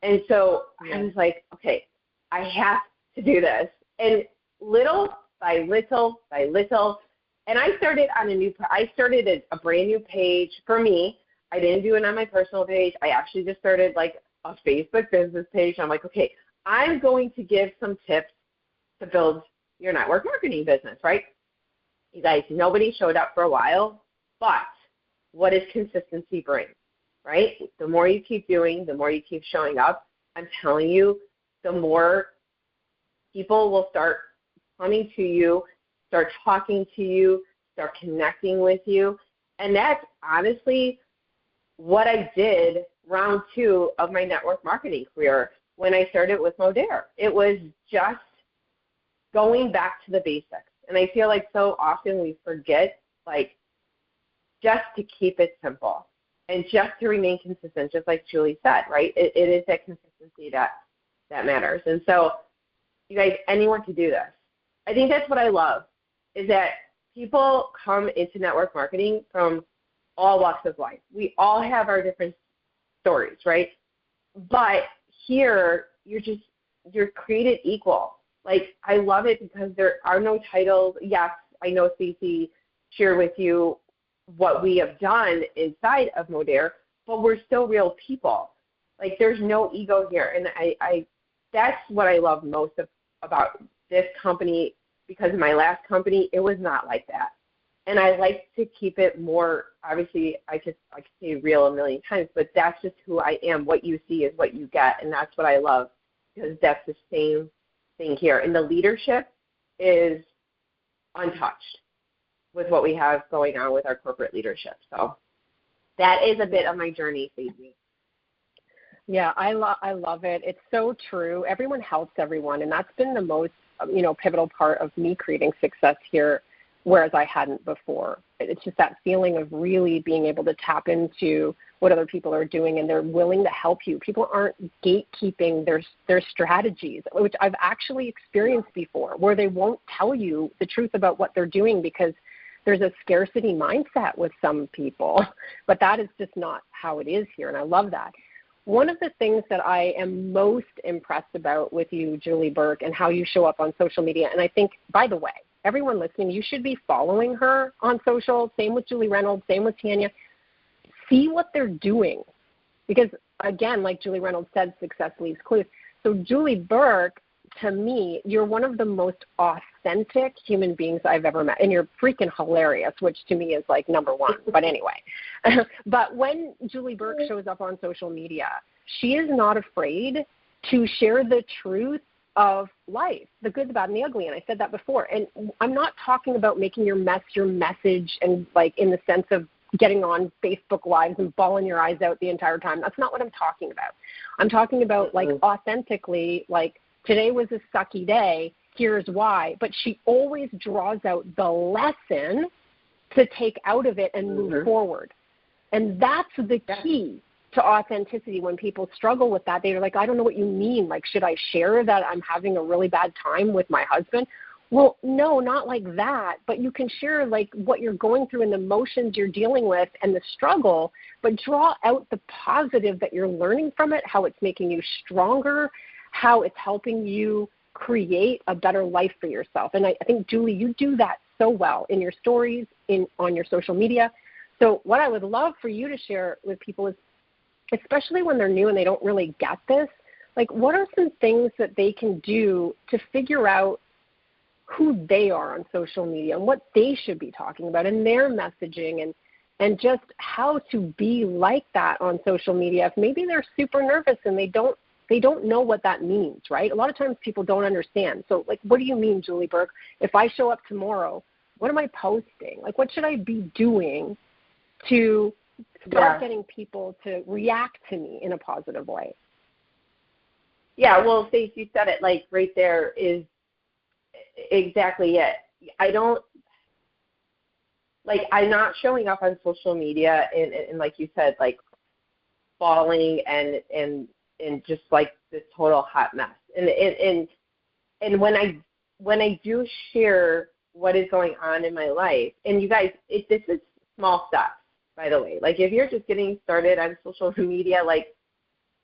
And so I was like, okay, I have to do this. And little by little by little, and I started a brand new page for me. I didn't do it on my personal page. I actually just started like a Facebook business page. I'm like, okay, I'm going to give some tips to build your network marketing business, right? you guys, nobody showed up for a while, but what does consistency bring, right? The more you keep doing, the more you keep showing up, I'm telling you, the more people will start coming to you, start talking to you, start connecting with you. And that's honestly what I did round 2 of my network marketing career when I started with Modere. It was just going back to the basics. And I feel like so often we forget, like, just to keep it simple and just to remain consistent, just like Julie said, right? It is that consistency that matters. And so, you guys, anyone can do this. I think that's what I love, is that people come into network marketing from all walks of life. We all have our different stories, right? But here, you're created equal. Like, I love it because there are no titles. Yes, I know Staci shared with you what we have done inside of Modere, but we're still real people. Like, there's no ego here. And I that's what I love most about this company, because in my last company, it was not like that. And I like to keep it more, obviously, I could say real a million times, but that's just who I am. What you see is what you get, and that's what I love, because that's the same thing here. And the leadership is untouched with what we have going on with our corporate leadership. So that is a bit of my journey, Staci. Yeah, I love it. It's so true. Everyone helps everyone, and that's been the most, pivotal part of me creating success here, whereas I hadn't before. It's just that feeling of really being able to tap into what other people are doing, and they're willing to help you. People aren't gatekeeping their strategies, which I've actually experienced before, where they won't tell you the truth about what they're doing because there's a scarcity mindset with some people. But that is just not how it is here, and I love that. One of the things that I am most impressed about with you, Julie Burke, and how you show up on social media, and I think, by the way, everyone listening, you should be following her on social. Same with Julie Reynolds, same with Tanya. See what they're doing. Because, again, like Julie Reynolds said, success leaves clues. So Julie Burke, to me, you're one of the most authentic human beings I've ever met. And you're freaking hilarious, which to me is like number one. But anyway. But when Julie Burke shows up on social media, she is not afraid to share the truth of life, the good, the bad, and the ugly. And I said that before. And I'm not talking about making your message and like in the sense of getting on Facebook Lives and bawling your eyes out the entire time. That's not what I'm talking about. I'm talking about like authentically, like today was a sucky day, here's why. But she always draws out the lesson to take out of it and move forward. And that's the key to authenticity. When people struggle with that, they're like, I don't know what you mean. Like, should I share that I'm having a really bad time with my husband? Well, no, not like that. But you can share like what you're going through and the emotions you're dealing with and the struggle, but draw out the positive that you're learning from it, how it's making you stronger, how it's helping you create a better life for yourself. And I think, Julie, you do that so well in your stories, on your social media. So what I would love for you to share with people is, especially when they're new and they don't really get this, like what are some things that they can do to figure out who they are on social media and what they should be talking about and their messaging and just how to be like that on social media if maybe they're super nervous and they don't know what that means, right? A lot of times people don't understand. So like, what do you mean, Julie Burke? If I show up tomorrow, what am I posting? Like, what should I be doing to start getting people to react to me in a positive way? Yeah, well, Staci, you said it, like right there is exactly it. I'm not showing up on social media and like you said, like falling and just like this total hot mess. And when I do share what is going on in my life, and you guys, this is small steps, by the way. Like if you're just getting started on social media, like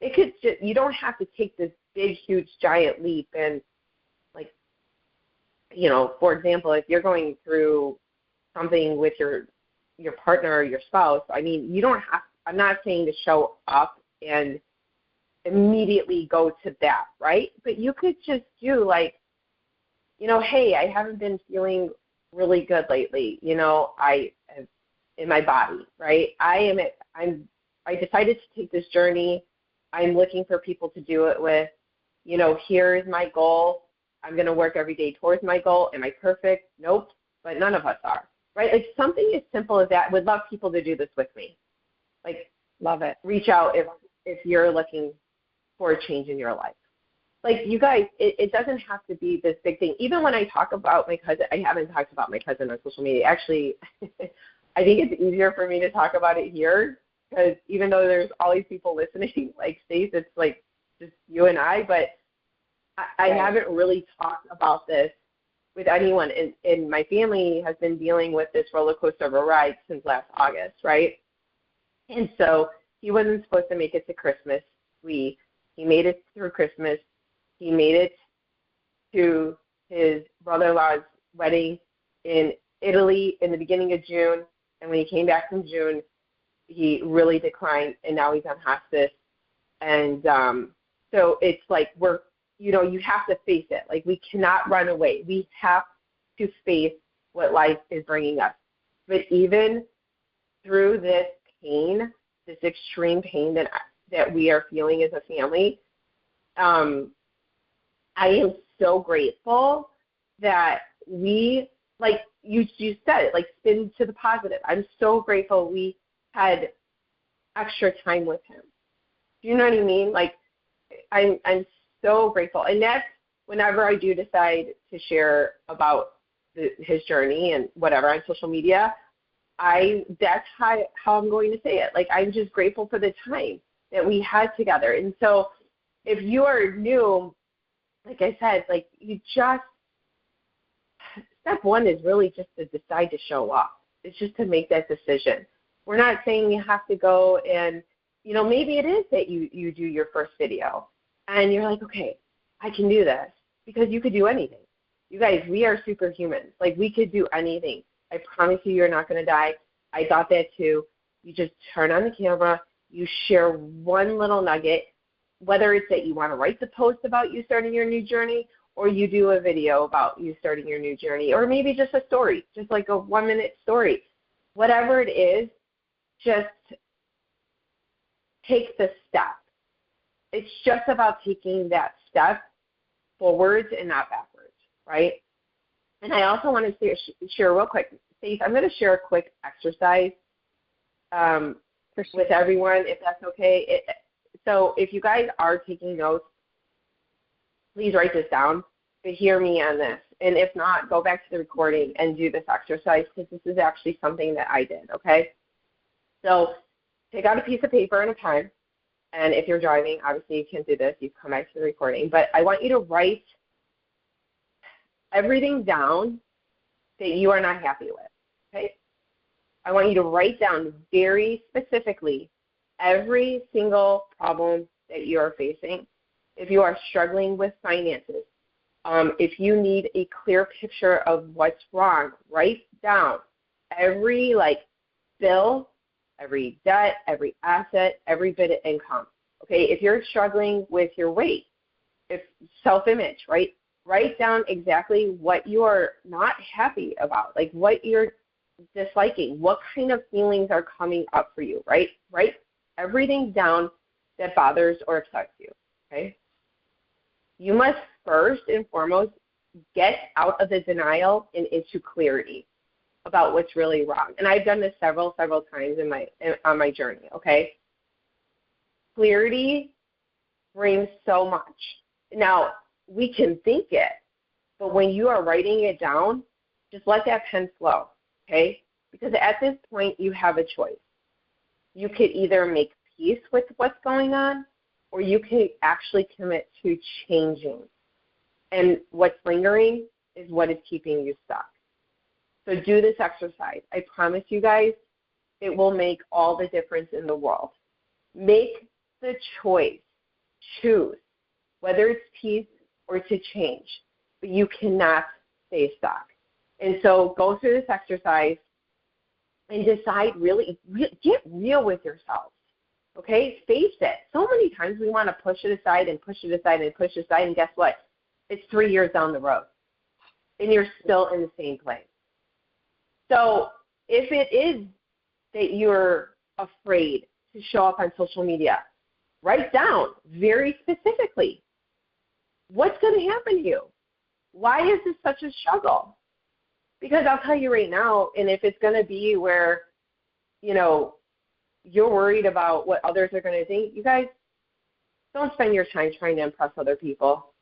you don't have to take this big, huge, giant leap. And like, for example, if you're going through something with your partner or your spouse, I mean, I'm not saying to show up and immediately go to that, right? But you could just do like, hey, I haven't been feeling really good lately. You know, I have in my body, right? I decided to take this journey. I'm looking for people to do it with. You know, here's my goal. I'm going to work every day towards my goal. Am I perfect? Nope, but none of us are, right? Like something as simple as that. Would love people to do this with me. Like, love it. Reach out if you're looking for a change in your life. Like, you guys, it doesn't have to be this big thing. Even when I talk about my cousin, I haven't talked about my cousin on social media. Actually, I think it's easier for me to talk about it here because even though there's all these people listening, like Stace, it's like just you and I, but I haven't really talked about this with anyone. And my family has been dealing with this roller coaster of a ride since last August, right? And so he wasn't supposed to make it to Christmas. He made it through Christmas. He made it to his brother-in-law's wedding in Italy in the beginning of June. And when he came back from June, he really declined, and now he's on hospice. And so it's like you have to face it. Like, we cannot run away. We have to face what life is bringing us. But even through this pain, this extreme pain that we are feeling as a family, I am so grateful that we, like you said it, like spin to the positive. I'm so grateful we had extra time with him. Do you know what I mean? Like, I'm so grateful. And that's whenever I do decide to share about his journey and whatever on social media, that's how I'm going to say it. Like, I'm just grateful for the time that we had together. And so if you are new, like I said, like, step one is really just to decide to show up. It's just to make that decision. We're not saying you have to go and, maybe it is that you do your first video and you're like, okay, I can do this, because you could do anything. You guys, we are superhumans. Like, we could do anything. I promise you're not going to die. I thought that too. You just turn on the camera, you share one little nugget, whether it's that you want to write the post about you starting your new journey, or you do a video about you starting your new journey, or maybe just a story, just like a 1-minute story. Whatever it is, just take the step. It's just about taking that step forwards and not backwards, right? And I also want to share real quick, Stacey, I'm going to share a quick exercise with everyone, if that's okay. So if you guys are taking notes, please write this down, but hear me on this. And if not, go back to the recording and do this exercise, because this is actually something that I did, okay? So take out a piece of paper and a pen. And if you're driving, obviously you can't do this. You come back to the recording. But I want you to write everything down that you are not happy with, okay? I want you to write down very specifically every single problem that you are facing. If you are struggling with finances, if you need a clear picture of what's wrong, write down every bill, every debt, every asset, every bit of income. Okay, if you're struggling with your weight, if self-image, right? Write down exactly what you are not happy about, like what you're disliking, what kind of feelings are coming up for you, right? Write everything down that bothers or upsets you, okay? You must first and foremost get out of the denial and into clarity about what's really wrong. And I've done this several times on my journey, okay? Clarity brings so much. Now, we can think it, but when you are writing it down, just let that pen flow, okay? Because at this point, you have a choice. You could either make peace with what's going on, or you could actually commit to changing. And what's lingering is what is keeping you stuck. So do this exercise. I promise you guys, it will make all the difference in the world. Make the choice. Choose, whether it's peace or to change. But you cannot stay stuck. And so go through this exercise and decide really, get real with yourself. Okay? Face it. So many times we want to push it aside and push it aside and push it aside, and guess what? It's 3 years down the road, and you're still in the same place. So if it is that you're afraid to show up on social media, write down very specifically what's going to happen to you. Why is this such a struggle? Because I'll tell you right now, and if it's going to be where, you're worried about what others are going to think, you guys, don't spend your time trying to impress other people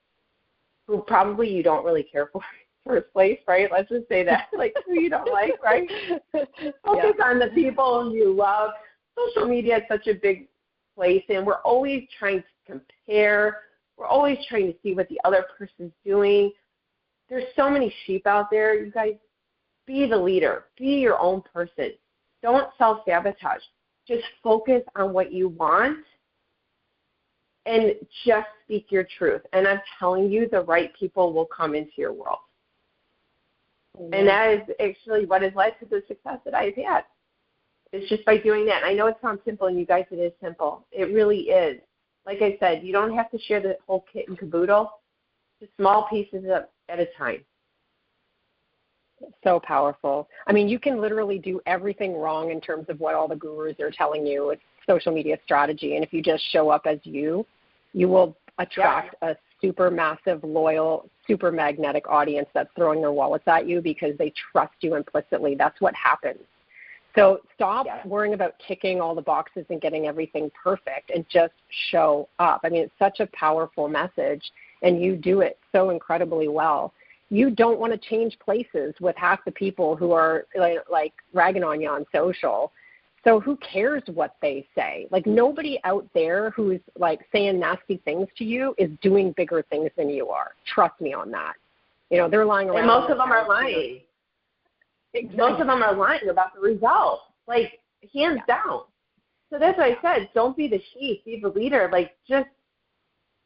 who probably you don't really care for in the first place, right? Let's just say that, like, who you don't like, right? Focus on the people you love. Social media is such a big place, and we're always trying to compare. We're always trying to see what the other person's doing. There's so many sheep out there. You guys, be the leader. Be your own person. Don't self-sabotage. Just focus on what you want and just speak your truth. And I'm telling you, the right people will come into your world. Mm-hmm. And that is actually what has led to the success that I've had. It's just by doing that. And I know it sounds simple, and you guys, it is simple. It really is. Like I said, you don't have to share the whole kit and caboodle, just small pieces at a time. So powerful. I mean, you can literally do everything wrong in terms of what all the gurus are telling you with social media strategy. And if you just show up as you will attract a super massive, loyal, super magnetic audience that's throwing their wallets at you because they trust you implicitly. That's what happens. So stop worrying about ticking all the boxes and getting everything perfect and just show up. I mean, it's such a powerful message, and you do it so incredibly well. You don't want to change places with half the people who are like ragging on you on social. So who cares what they say? Like, nobody out there who's like saying nasty things to you is doing bigger things than you are. Trust me on that. They're lying around. And most of them are lying. Exactly. Most of them are lying about the results, like, hands down. So that's what I said. Don't be the sheep. Be the leader. Like, just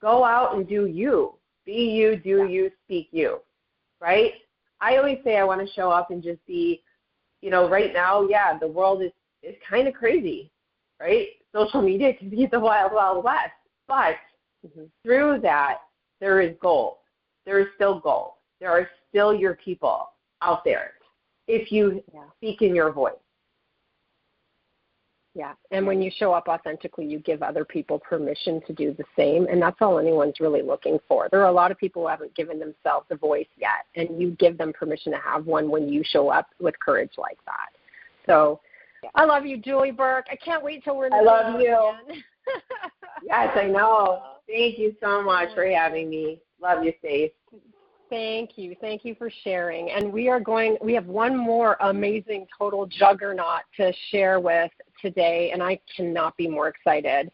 go out and do you. Be you, do you, speak you, right? I always say I want to show up and just be, right now, the world is kind of crazy, right? Social media can be the wild, wild west. But through that, there is gold. There is still gold. There are still your people out there if you speak in your voice. Yeah, and when you show up authentically, you give other people permission to do the same, and that's all anyone's really looking for. There are a lot of people who haven't given themselves a voice yet, and you give them permission to have one when you show up with courage like that. So I love you, Julie Burke. I can't wait till we're in the I love you. Again. Yes, I know. Thank you so much for having me. Love you, Stace. Thank you. Thank you for sharing. And we have one more amazing total juggernaut to share with today, and I cannot be more excited.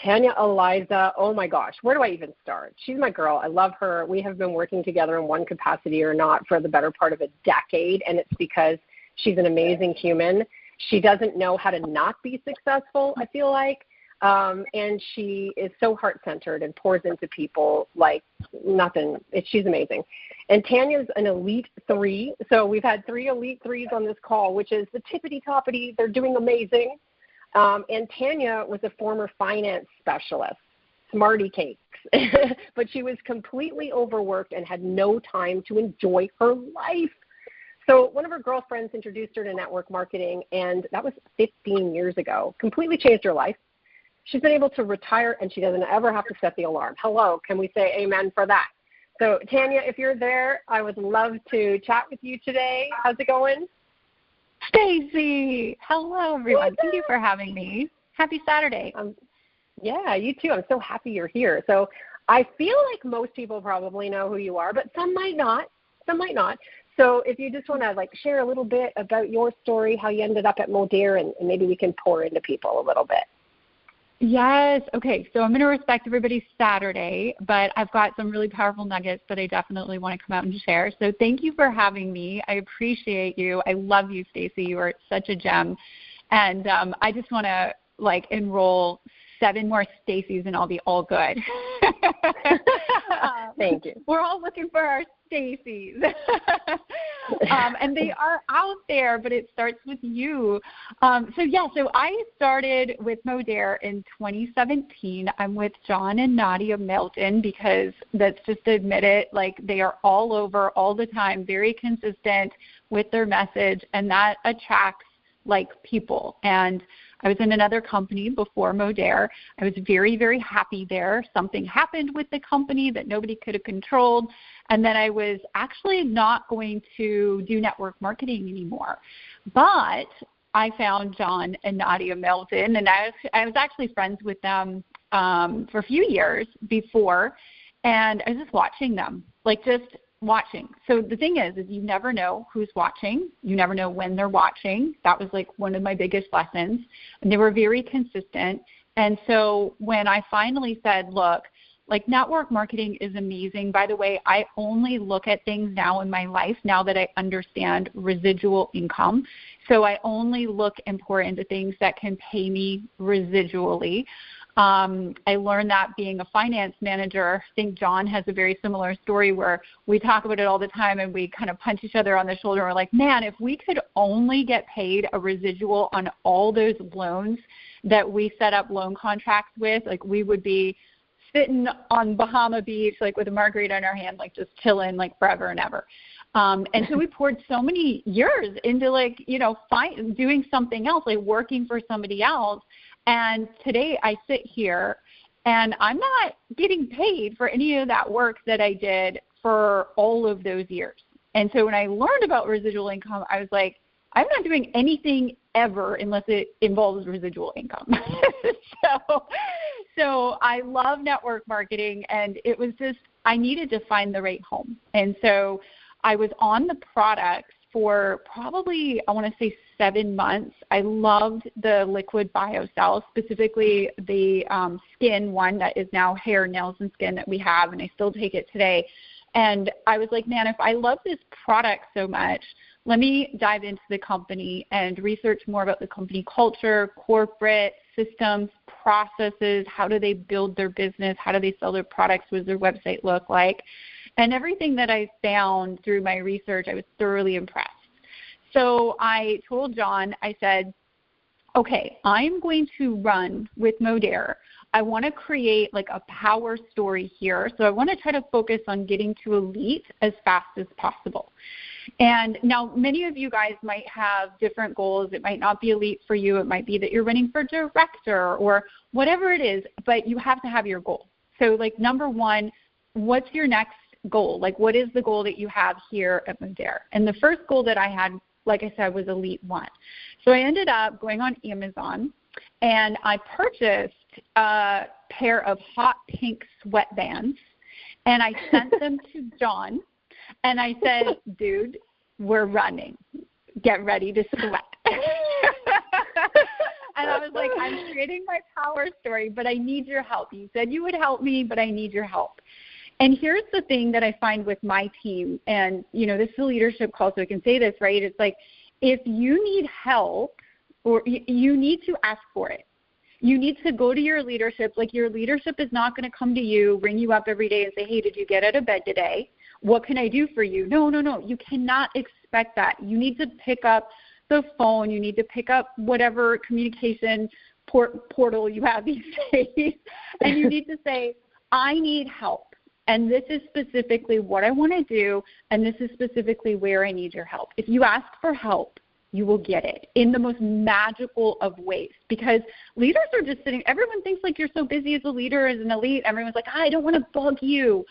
Tanya Aliza, oh my gosh, where do I even start? She's my girl. I love her. We have been working together in one capacity or not for the better part of a decade, and it's because she's an amazing human. She doesn't know how to not be successful, I feel like. And she is so heart-centered and pours into people like nothing. She's amazing. And Tanya's an elite 3. So we've had 3 elite 3s on this call, which is the tippity-toppity. They're doing amazing. And Tanya was a former finance specialist, smarty cakes. But she was completely overworked and had no time to enjoy her life. So one of her girlfriends introduced her to network marketing, and that was 15 years ago. Completely changed her life. She's been able to retire, and she doesn't ever have to set the alarm. Hello, can we say amen for that? So, Tanya, if you're there, I would love to chat with you today. How's it going? Stacy, hello, everyone. Thank you for having me. Happy Saturday. Yeah, you too. I'm so happy you're here. So I feel like most people probably know who you are, but some might not. So if you just want to share a little bit about your story, how you ended up at Modere, and maybe we can pour into people a little bit. Yes. Okay. So I'm going to respect everybody's Saturday, but I've got some really powerful nuggets that I definitely want to come out and share. So thank you for having me. I appreciate you. I love you, Stacy. You are such a gem. And I just want to enroll 7 more Stacys and I'll be all good. Thank you. We're all looking for our Stacys. And they are out there, but it starts with you. So I started with Modere in 2017. I'm with John and Nadia Melton because let's just admit it, they are all over all the time, very consistent, with their message, and that attracts like people. And I was in another company before Modere. I was very, very happy there. Something happened with the company that nobody could have controlled. And then I was actually not going to do network marketing anymore. But I found John and Nadia Melton, and I was actually friends with them for a few years before, and I was just watching them, like just watching. So the thing is you never know who's watching. You never know when they're watching. That was like one of my biggest lessons. And they were very consistent. And so when I finally said, look, like network marketing is amazing. By the way, I only look at things now in my life now that I understand residual income. So I only look and pour into things that can pay me residually. I learned that being a finance manager. I think John has a very similar story where we talk about it all the time and we kind of punch each other on the shoulder. And we're like, man, if we could only get paid a residual on all those loans that we set up loan contracts with, like we would be sitting on Bahama Beach, like with a margarita in our hand, like just chilling like forever and ever. And so we poured so many years into like, doing something else, like working for somebody else. And today I sit here and I'm not getting paid for any of that work that I did for all of those years. And so when I learned about residual income, I was like, I'm not doing anything ever unless it involves residual income. So I love network marketing, and it was just, I needed to find the right home. And so I was on the products for probably, I want to say 7 months. I loved the liquid BioCell, specifically the skin one that is now hair, nails, and skin that we have, and I still take it today. And I was like, man, if I love this product so much, let me dive into the company and research more about the company culture, corporate systems, processes, how do they build their business, how do they sell their products, what does their website look like. And everything that I found through my research, I was thoroughly impressed. So I told John, I said, okay, I'm going to run with Modere. I want to create like a power story here. So I want to try to focus on getting to elite as fast as possible. And now many of you guys might have different goals. It might not be elite for you. It might be that you're running for director or whatever it is, but you have to have your goal. So like number one, what's your next goal? Like what is the goal that you have here at Modere? And the first goal that I had, like I said, was Elite 1. So I ended up going on Amazon and I purchased a pair of hot pink sweatbands and I sent them to John. And I said, dude, we're running. Get ready to sweat. And I was like, I'm creating my power story, but I need your help. You said you would help me, but I need your help. And here's the thing that I find with my team, and, this is a leadership call, so I can say this, right? It's like if you need help or you need to ask for it. You need to go to your leadership. Like your leadership is not going to come to you, ring you up every day and say, hey, did you get out of bed today? What can I do for you? No. You cannot expect that. You need to pick up the phone. You need to pick up whatever communication portal you have these days. And you need to say, I need help. And this is specifically what I want to do. And this is specifically where I need your help. If you ask for help, you will get it in the most magical of ways, because leaders are just sitting. Everyone thinks like you're so busy as a leader, as an elite. Everyone's like, I don't want to bug you.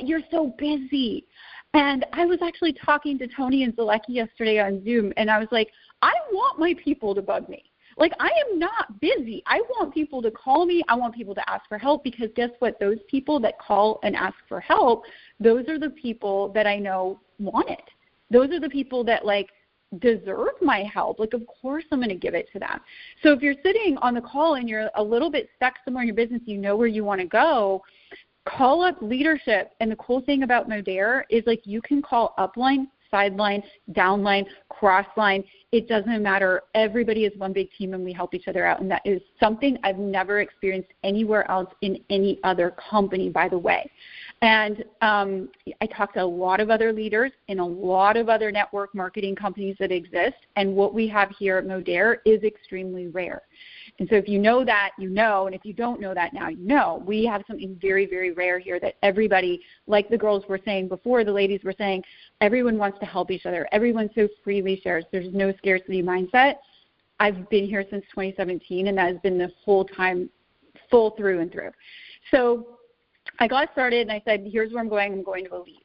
You're so busy. And I was actually talking to Tony and Zalecki yesterday on Zoom, and I was like, I want my people to bug me. Like, I am not busy. I want people to call me. I want people to ask for help, because guess what? Those people that call and ask for help, those are the people that I know want it. Those are the people that, like, deserve my help. Like, of course I'm going to give it to them. So if you're sitting on the call and you're a little bit stuck somewhere in your business, you know where you want to go, call up leadership. And the cool thing about Modere is, like, you can call upline, sideline, downline, crossline. It doesn't matter. Everybody is one big team and we help each other out. And that is something I've never experienced anywhere else in any other company, by the way. And I talked to a lot of other leaders in a lot of other network marketing companies that exist. And what we have here at Modere is extremely rare. And so if you know that, you know, and if you don't know that now, you know. We have something very, very rare here that everybody, like the girls were saying before, the ladies were saying, everyone wants to help each other. Everyone so freely shares. There's no scarcity mindset. I've been here since 2017, and that has been the whole time, full through and through. So I got started, and I said, here's where I'm going to Elite.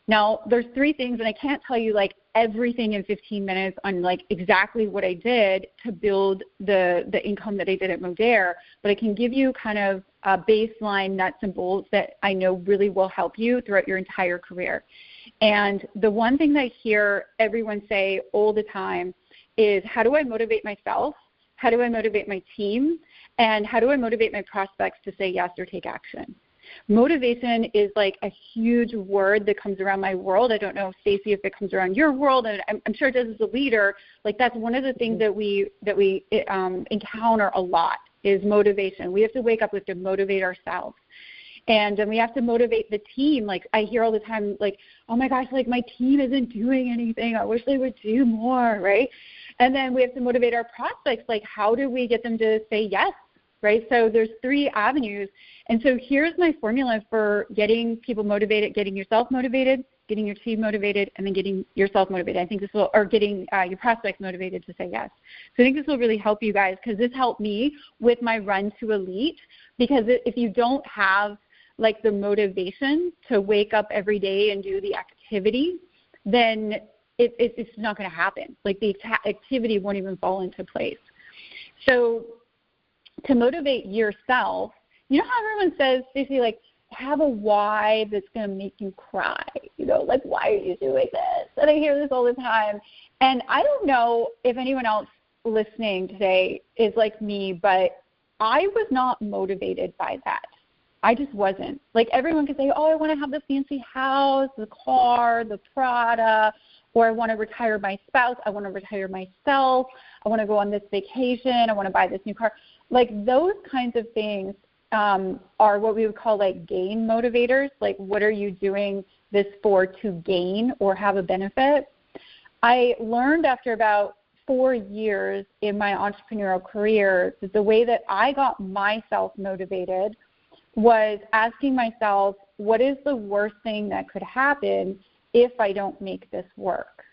Now, there's 3 things, and I can't tell you, like, everything in 15 minutes on, like, exactly what I did to build the income that I did at Modere, but I can give you kind of a baseline nuts and bolts that I know really will help you throughout your entire career. And the one thing that I hear everyone say all the time is, how do I motivate myself? How do I motivate my team? And how do I motivate my prospects to say yes or take action? Motivation is like a huge word that comes around my world. I don't know, Staci, if it comes around your world, and I'm sure it does as a leader. Like, that's one of the things that we encounter a lot is motivation. We have to wake up, we have to motivate ourselves. And we have to motivate the team. Like, I hear all the time, like, oh my gosh, like, my team isn't doing anything. I wish they would do more, right? And then we have to motivate our prospects. Like, how do we get them to say yes, right? So there's 3 avenues. And so here's my formula for getting people motivated, getting yourself motivated, getting your team motivated, and then getting yourself motivated. I think this will, or getting your prospects motivated to say yes. So I think this will really help you guys, because this helped me with my run to Elite. Because if you don't have, like, the motivation to wake up every day and do the activity, then it's not going to happen. Like, the activity won't even fall into place. So to motivate yourself, you know how everyone says, Staci, like, have a why that's going to make you cry. You know, like, why are you doing this? And I hear this all the time. And I don't know if anyone else listening today is like me, but I was not motivated by that. I just wasn't. Like, everyone could say, oh, I want to have the fancy house, the car, the Prada, or I want to retire my spouse, I want to retire myself, I want to go on this vacation, I want to buy this new car. Like, those kinds of things are what we would call, like, gain motivators. Like, what are you doing this for to gain or have a benefit? I learned after about 4 years in my entrepreneurial career that the way that I got myself motivated was asking myself, what is the worst thing that could happen if I don't make this work?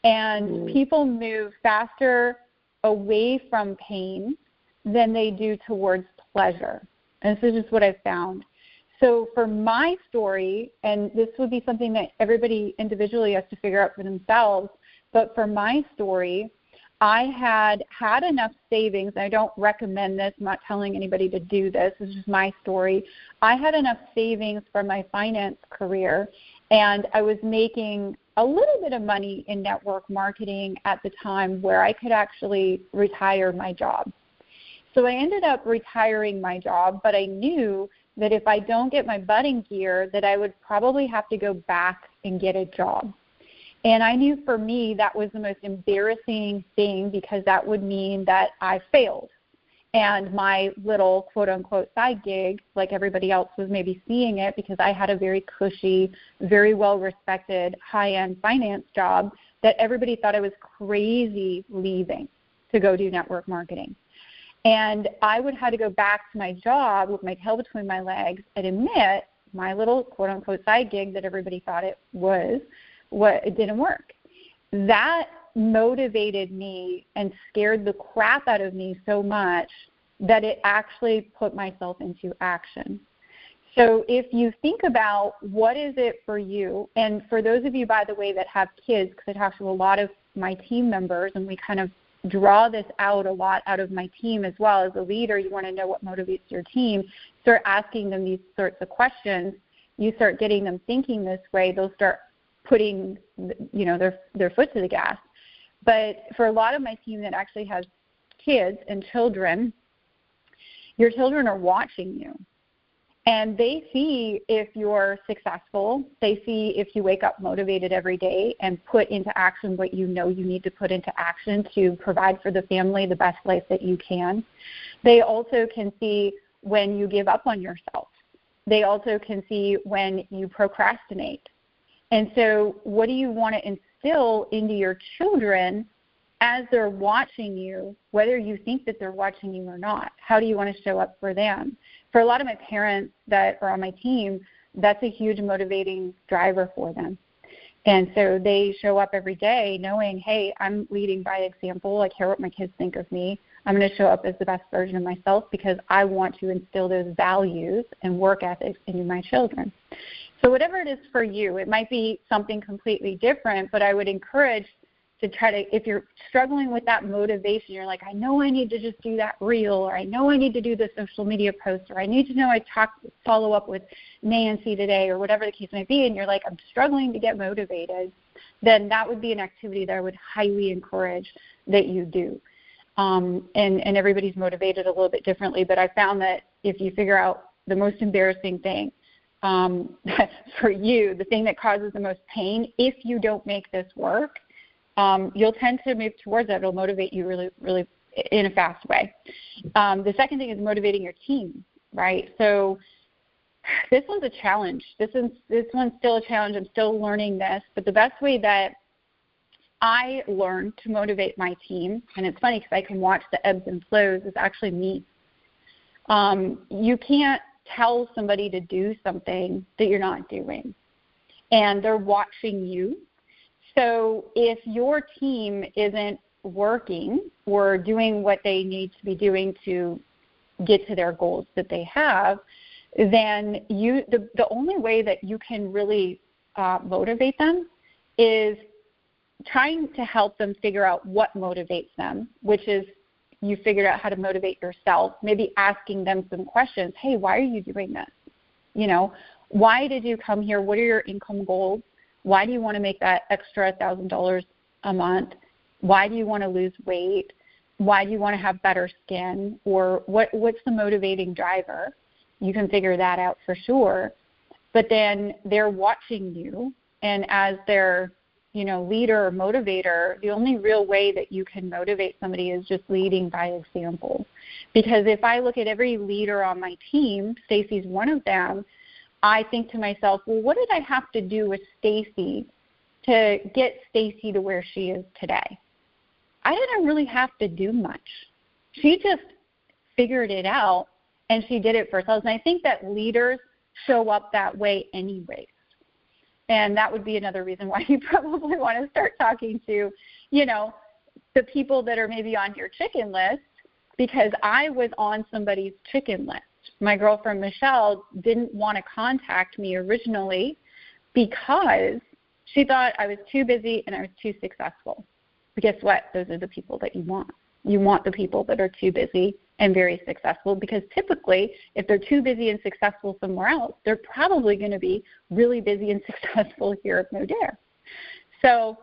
And people move faster away from pain than they do towards pleasure. And this is just what I've found. So for my story, and this would be something that everybody individually has to figure out for themselves, but for my story, I had enough savings. I don't recommend this. I'm not telling anybody to do this. This is just my story. I had enough savings for my finance career, and I was making a little bit of money in network marketing at the time where I could actually retire my job. So I ended up retiring my job, but I knew that if I don't get my butt in gear, that I would probably have to go back and get a job. And I knew for me that was the most embarrassing thing, because that would mean that I failed. And my little quote-unquote side gig, like everybody else was maybe seeing it, because I had a very cushy, very well-respected, high-end finance job, that everybody thought I was crazy leaving to go do network marketing. And I would have to go back to my job with my tail between my legs and admit my little quote-unquote side gig that everybody thought it was, it didn't work. That motivated me and scared the crap out of me so much that it actually put myself into action. So if you think about what is it for you, and for those of you, by the way, that have kids, because I talk to a lot of my team members, and we kind of draw this out a lot out of my team as well. As a leader, you want to know what motivates your team. Start asking them these sorts of questions. You start getting them thinking this way, they'll start putting, their foot to the gas. But for a lot of my team that actually has kids and children, your children are watching you. And they see if you're successful. They see if you wake up motivated every day and put into action what you know you need to put into action to provide for the family the best life that you can. They also can see when you give up on yourself. They also can see when you procrastinate. And so what do you want to instill into your children as they're watching you, whether you think that they're watching you or not, how do you want to show up for them? For a lot of my parents that are on my team, that's a huge motivating driver for them. And so they show up every day knowing, hey, I'm leading by example. I care what my kids think of me. I'm going to show up as the best version of myself because I want to instill those values and work ethics into my children. So whatever it is for you, it might be something completely different, but I would encourage to try to, if you're struggling with that motivation, you're like, I know I need to just do that reel, or I know I need to do the social media post, or I need to know follow up with Nancy today, or whatever the case may be, and you're like, I'm struggling to get motivated, then that would be an activity that I would highly encourage that you do. And everybody's motivated a little bit differently, but I found that if you figure out the most embarrassing thing for you, the thing that causes the most pain, if you don't make this work, you'll tend to move towards that. It'll motivate you really, really in a fast way. The second thing is motivating your team, right? So this one's a challenge. This one's still a challenge. I'm still learning this. But the best way that I learn to motivate my team, and it's funny because I can watch the ebbs and flows, is actually me. You can't tell somebody to do something that you're not doing, and they're watching you. So if your team isn't working or doing what they need to be doing to get to their goals that they have, then the only way that you can really motivate them is trying to help them figure out what motivates them, which is you figured out how to motivate yourself, maybe asking them some questions. Hey, why are you doing this? You know, why did you come here? What are your income goals? Why do you want to make that extra $1,000 a month? Why do you want to lose weight? Why do you want to have better skin? Or what's the motivating driver? You can figure that out for sure. But then they're watching you, and as their leader or motivator, the only real way that you can motivate somebody is just leading by example. Because if I look at every leader on my team, Staci's one of them, I think to myself, well, what did I have to do with Staci to get Staci to where she is today? I didn't really have to do much. She just figured it out, and she did it for herself. And I think that leaders show up that way anyways. And that would be another reason why you probably want to start talking to, the people that are maybe on your chicken list, because I was on somebody's chicken list. My girlfriend Michelle didn't want to contact me originally because she thought I was too busy and I was too successful. But guess what? Those are the people that you want. You want the people that are too busy and very successful, because typically if they're too busy and successful somewhere else, they're probably going to be really busy and successful here at Modere. So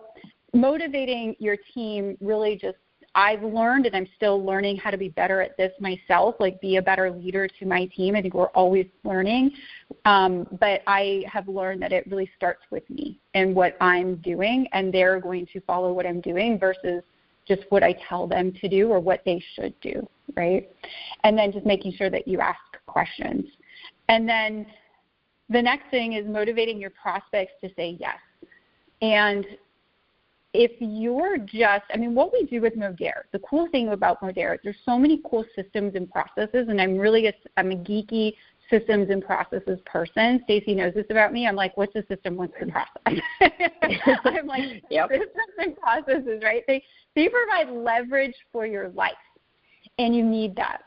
motivating your team really just, I've learned, and I'm still learning how to be better at this myself, like be a better leader to my team. I think we're always learning. But I have learned that it really starts with me and what I'm doing, and they're going to follow what I'm doing versus just what I tell them to do or what they should do, right? And then just making sure that you ask questions. And then the next thing is motivating your prospects to say yes. And if you're what we do with Modere, the cool thing about Modere is there's so many cool systems and processes, and I'm a geeky systems and processes person. Staci knows this about me. I'm like, what's a system? What's the process? I'm like, yep. Systems and processes, right? They provide leverage for your life, and you need that.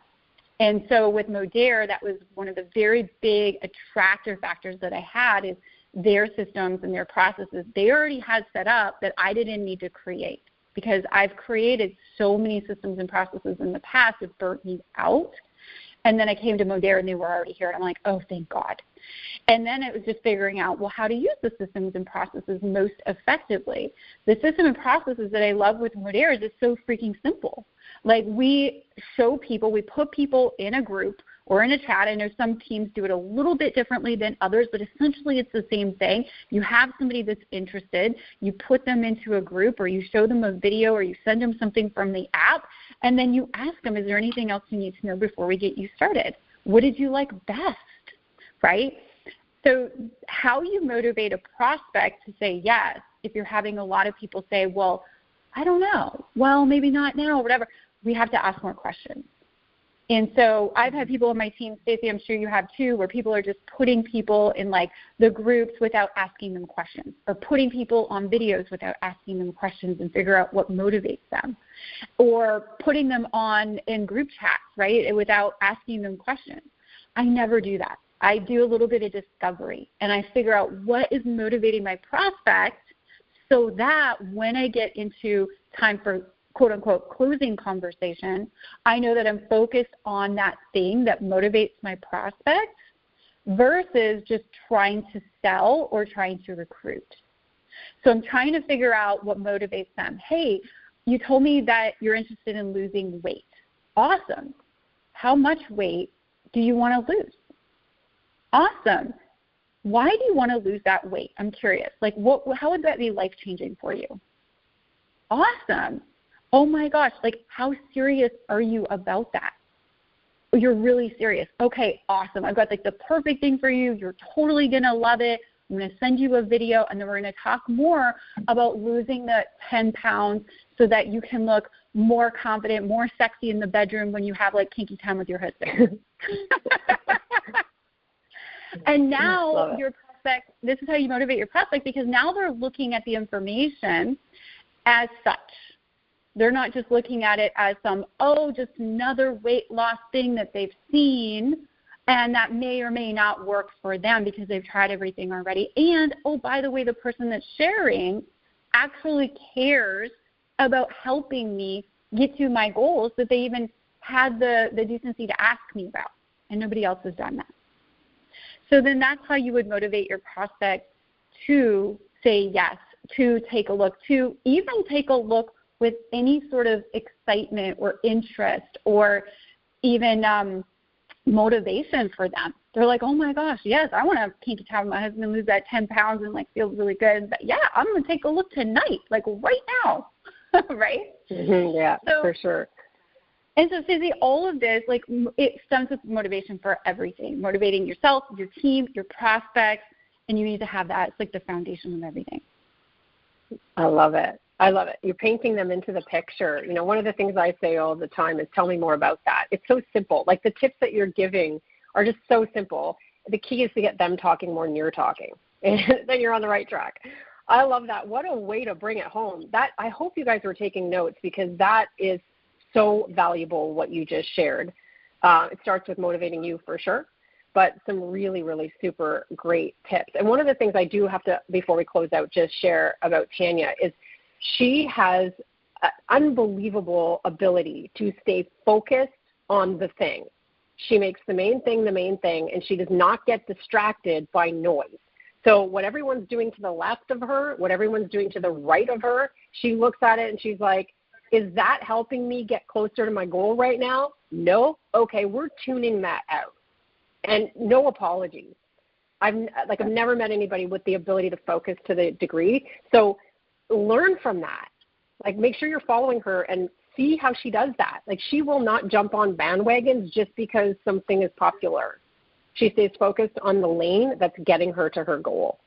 And so with Modere, that was one of the very big attractor factors that I had is their systems and their processes. They already had set up that I didn't need to create, because I've created so many systems and processes in the past that burnt me out. And then I came to Modere and they were already here. And I'm like, oh, thank God. And then it was just figuring out, well, how to use the systems and processes most effectively. The system and processes that I love with Modere is it's so freaking simple. Like we put people in a group or in a chat. I know some teams do it a little bit differently than others, but essentially it's the same thing. You have somebody that's interested, you put them into a group, or you show them a video, or you send them something from the app, and then you ask them, is there anything else you need to know before we get you started? What did you like best, right? So how you motivate a prospect to say yes, if you're having a lot of people say, well, I don't know. Well, maybe not now, whatever. We have to ask more questions. And so I've had people on my team, Staci, I'm sure you have too, where people are just putting people in like the groups without asking them questions, or putting people on videos without asking them questions and figure out what motivates them, or putting them on in group chats, right, without asking them questions. I never do that. I do a little bit of discovery, and I figure out what is motivating my prospect so that when I get into time for quote-unquote closing conversation, I know that I'm focused on that thing that motivates my prospect versus just trying to sell or trying to recruit. So I'm trying to figure out what motivates them. Hey, you told me that you're interested in losing weight. Awesome. How much weight do you want to lose? Awesome. Why do you want to lose that weight? I'm curious. Like, how would that be life-changing for you? Awesome. Oh my gosh, like how serious are you about that? You're really serious. Okay, awesome. I've got like the perfect thing for you. You're totally going to love it. I'm going to send you a video, and then we're going to talk more about losing the 10 pounds so that you can look more confident, more sexy in the bedroom when you have like kinky time with your husband. And now your prospect, this is how you motivate your prospect, because now they're looking at the information as such. They're not just looking at it as just another weight loss thing that they've seen and that may or may not work for them because they've tried everything already. And, oh, by the way, the person that's sharing actually cares about helping me get to my goals that they even had the decency to ask me about, and nobody else has done that. So then that's how you would motivate your prospect to say yes, to take a look, to even take a look with any sort of excitement or interest or even motivation for them. They're like, oh my gosh, yes, I want to kinky time with my husband, lose that 10 pounds and like feel really good. But yeah, I'm going to take a look tonight, like right now, right? Mm-hmm, yeah, so, for sure. And so, Staci, all of this, like, it stems with motivation for everything, motivating yourself, your team, your prospects, and you need to have that. It's like the foundation of everything. I love it. I love it. You're painting them into the picture. You know, one of the things I say all the time is tell me more about that. It's so simple. Like the tips that you're giving are just so simple. The key is to get them talking more than you're talking. And then you're on the right track. I love that. What a way to bring it home. That I hope you guys were taking notes because that is so valuable what you just shared. It starts with motivating you for sure, but some really, really super great tips. And one of the things I do have to, before we close out, just share about Tanya is she has an unbelievable ability to stay focused on the thing. She makes the main thing, and she does not get distracted by noise. So what everyone's doing to the left of her, what everyone's doing to the right of her, she looks at it and she's like, is that helping me get closer to my goal right now? No? Okay, we're tuning that out. And no apologies. I've never met anybody with the ability to focus to the degree. So learn from that. Like, make sure you're following her and see how she does that. Like, she will not jump on bandwagons just because something is popular. She stays focused on the lane that's getting her to her goal.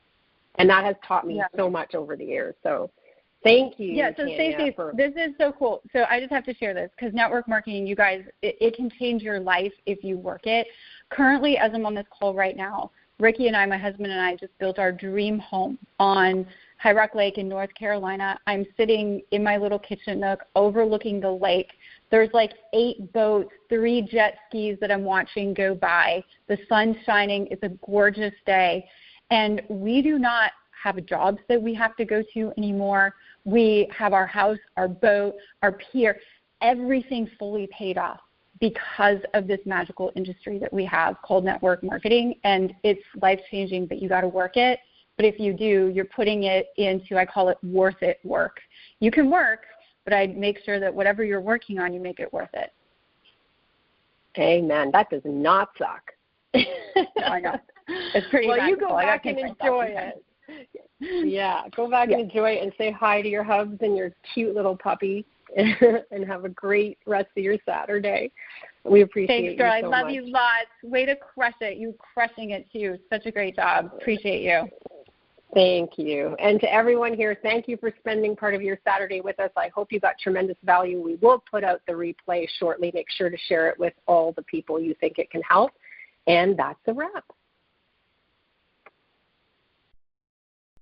And that has taught me so much over the years. So thank you. Yeah, so Staci, this is so cool. So I just have to share this because network marketing, you guys, it can change your life if you work it. Currently, as I'm on this call right now, Ricky and I, my husband and I, just built our dream home on High Rock Lake in North Carolina. I'm sitting in my little kitchen nook overlooking the lake. There's like 8 boats, 3 jet skis that I'm watching go by. The sun's shining. It's a gorgeous day. And we do not have jobs that we have to go to anymore. We have our house, our boat, our pier, everything fully paid off because of this magical industry that we have called network marketing. And it's life-changing, but you got to work it. But if you do, you're putting it into, I call it worth it work. You can work, but I'd make sure that whatever you're working on, you make it worth it. Amen. That does not suck. I know. It's pretty well, magical. You go back and enjoy it. Yeah, go back and enjoy it and say hi to your hubs and your cute little puppy and have a great rest of your Saturday. We appreciate Thanks, girl. You so I love much. you lots. Way to crush it. You crushing it, too. Such a great job. Appreciate you. Thank you. And to everyone here, thank you for spending part of your Saturday with us. I hope you got tremendous value. We will put out the replay shortly. Make sure to share it with all the people you think it can help. And that's a wrap.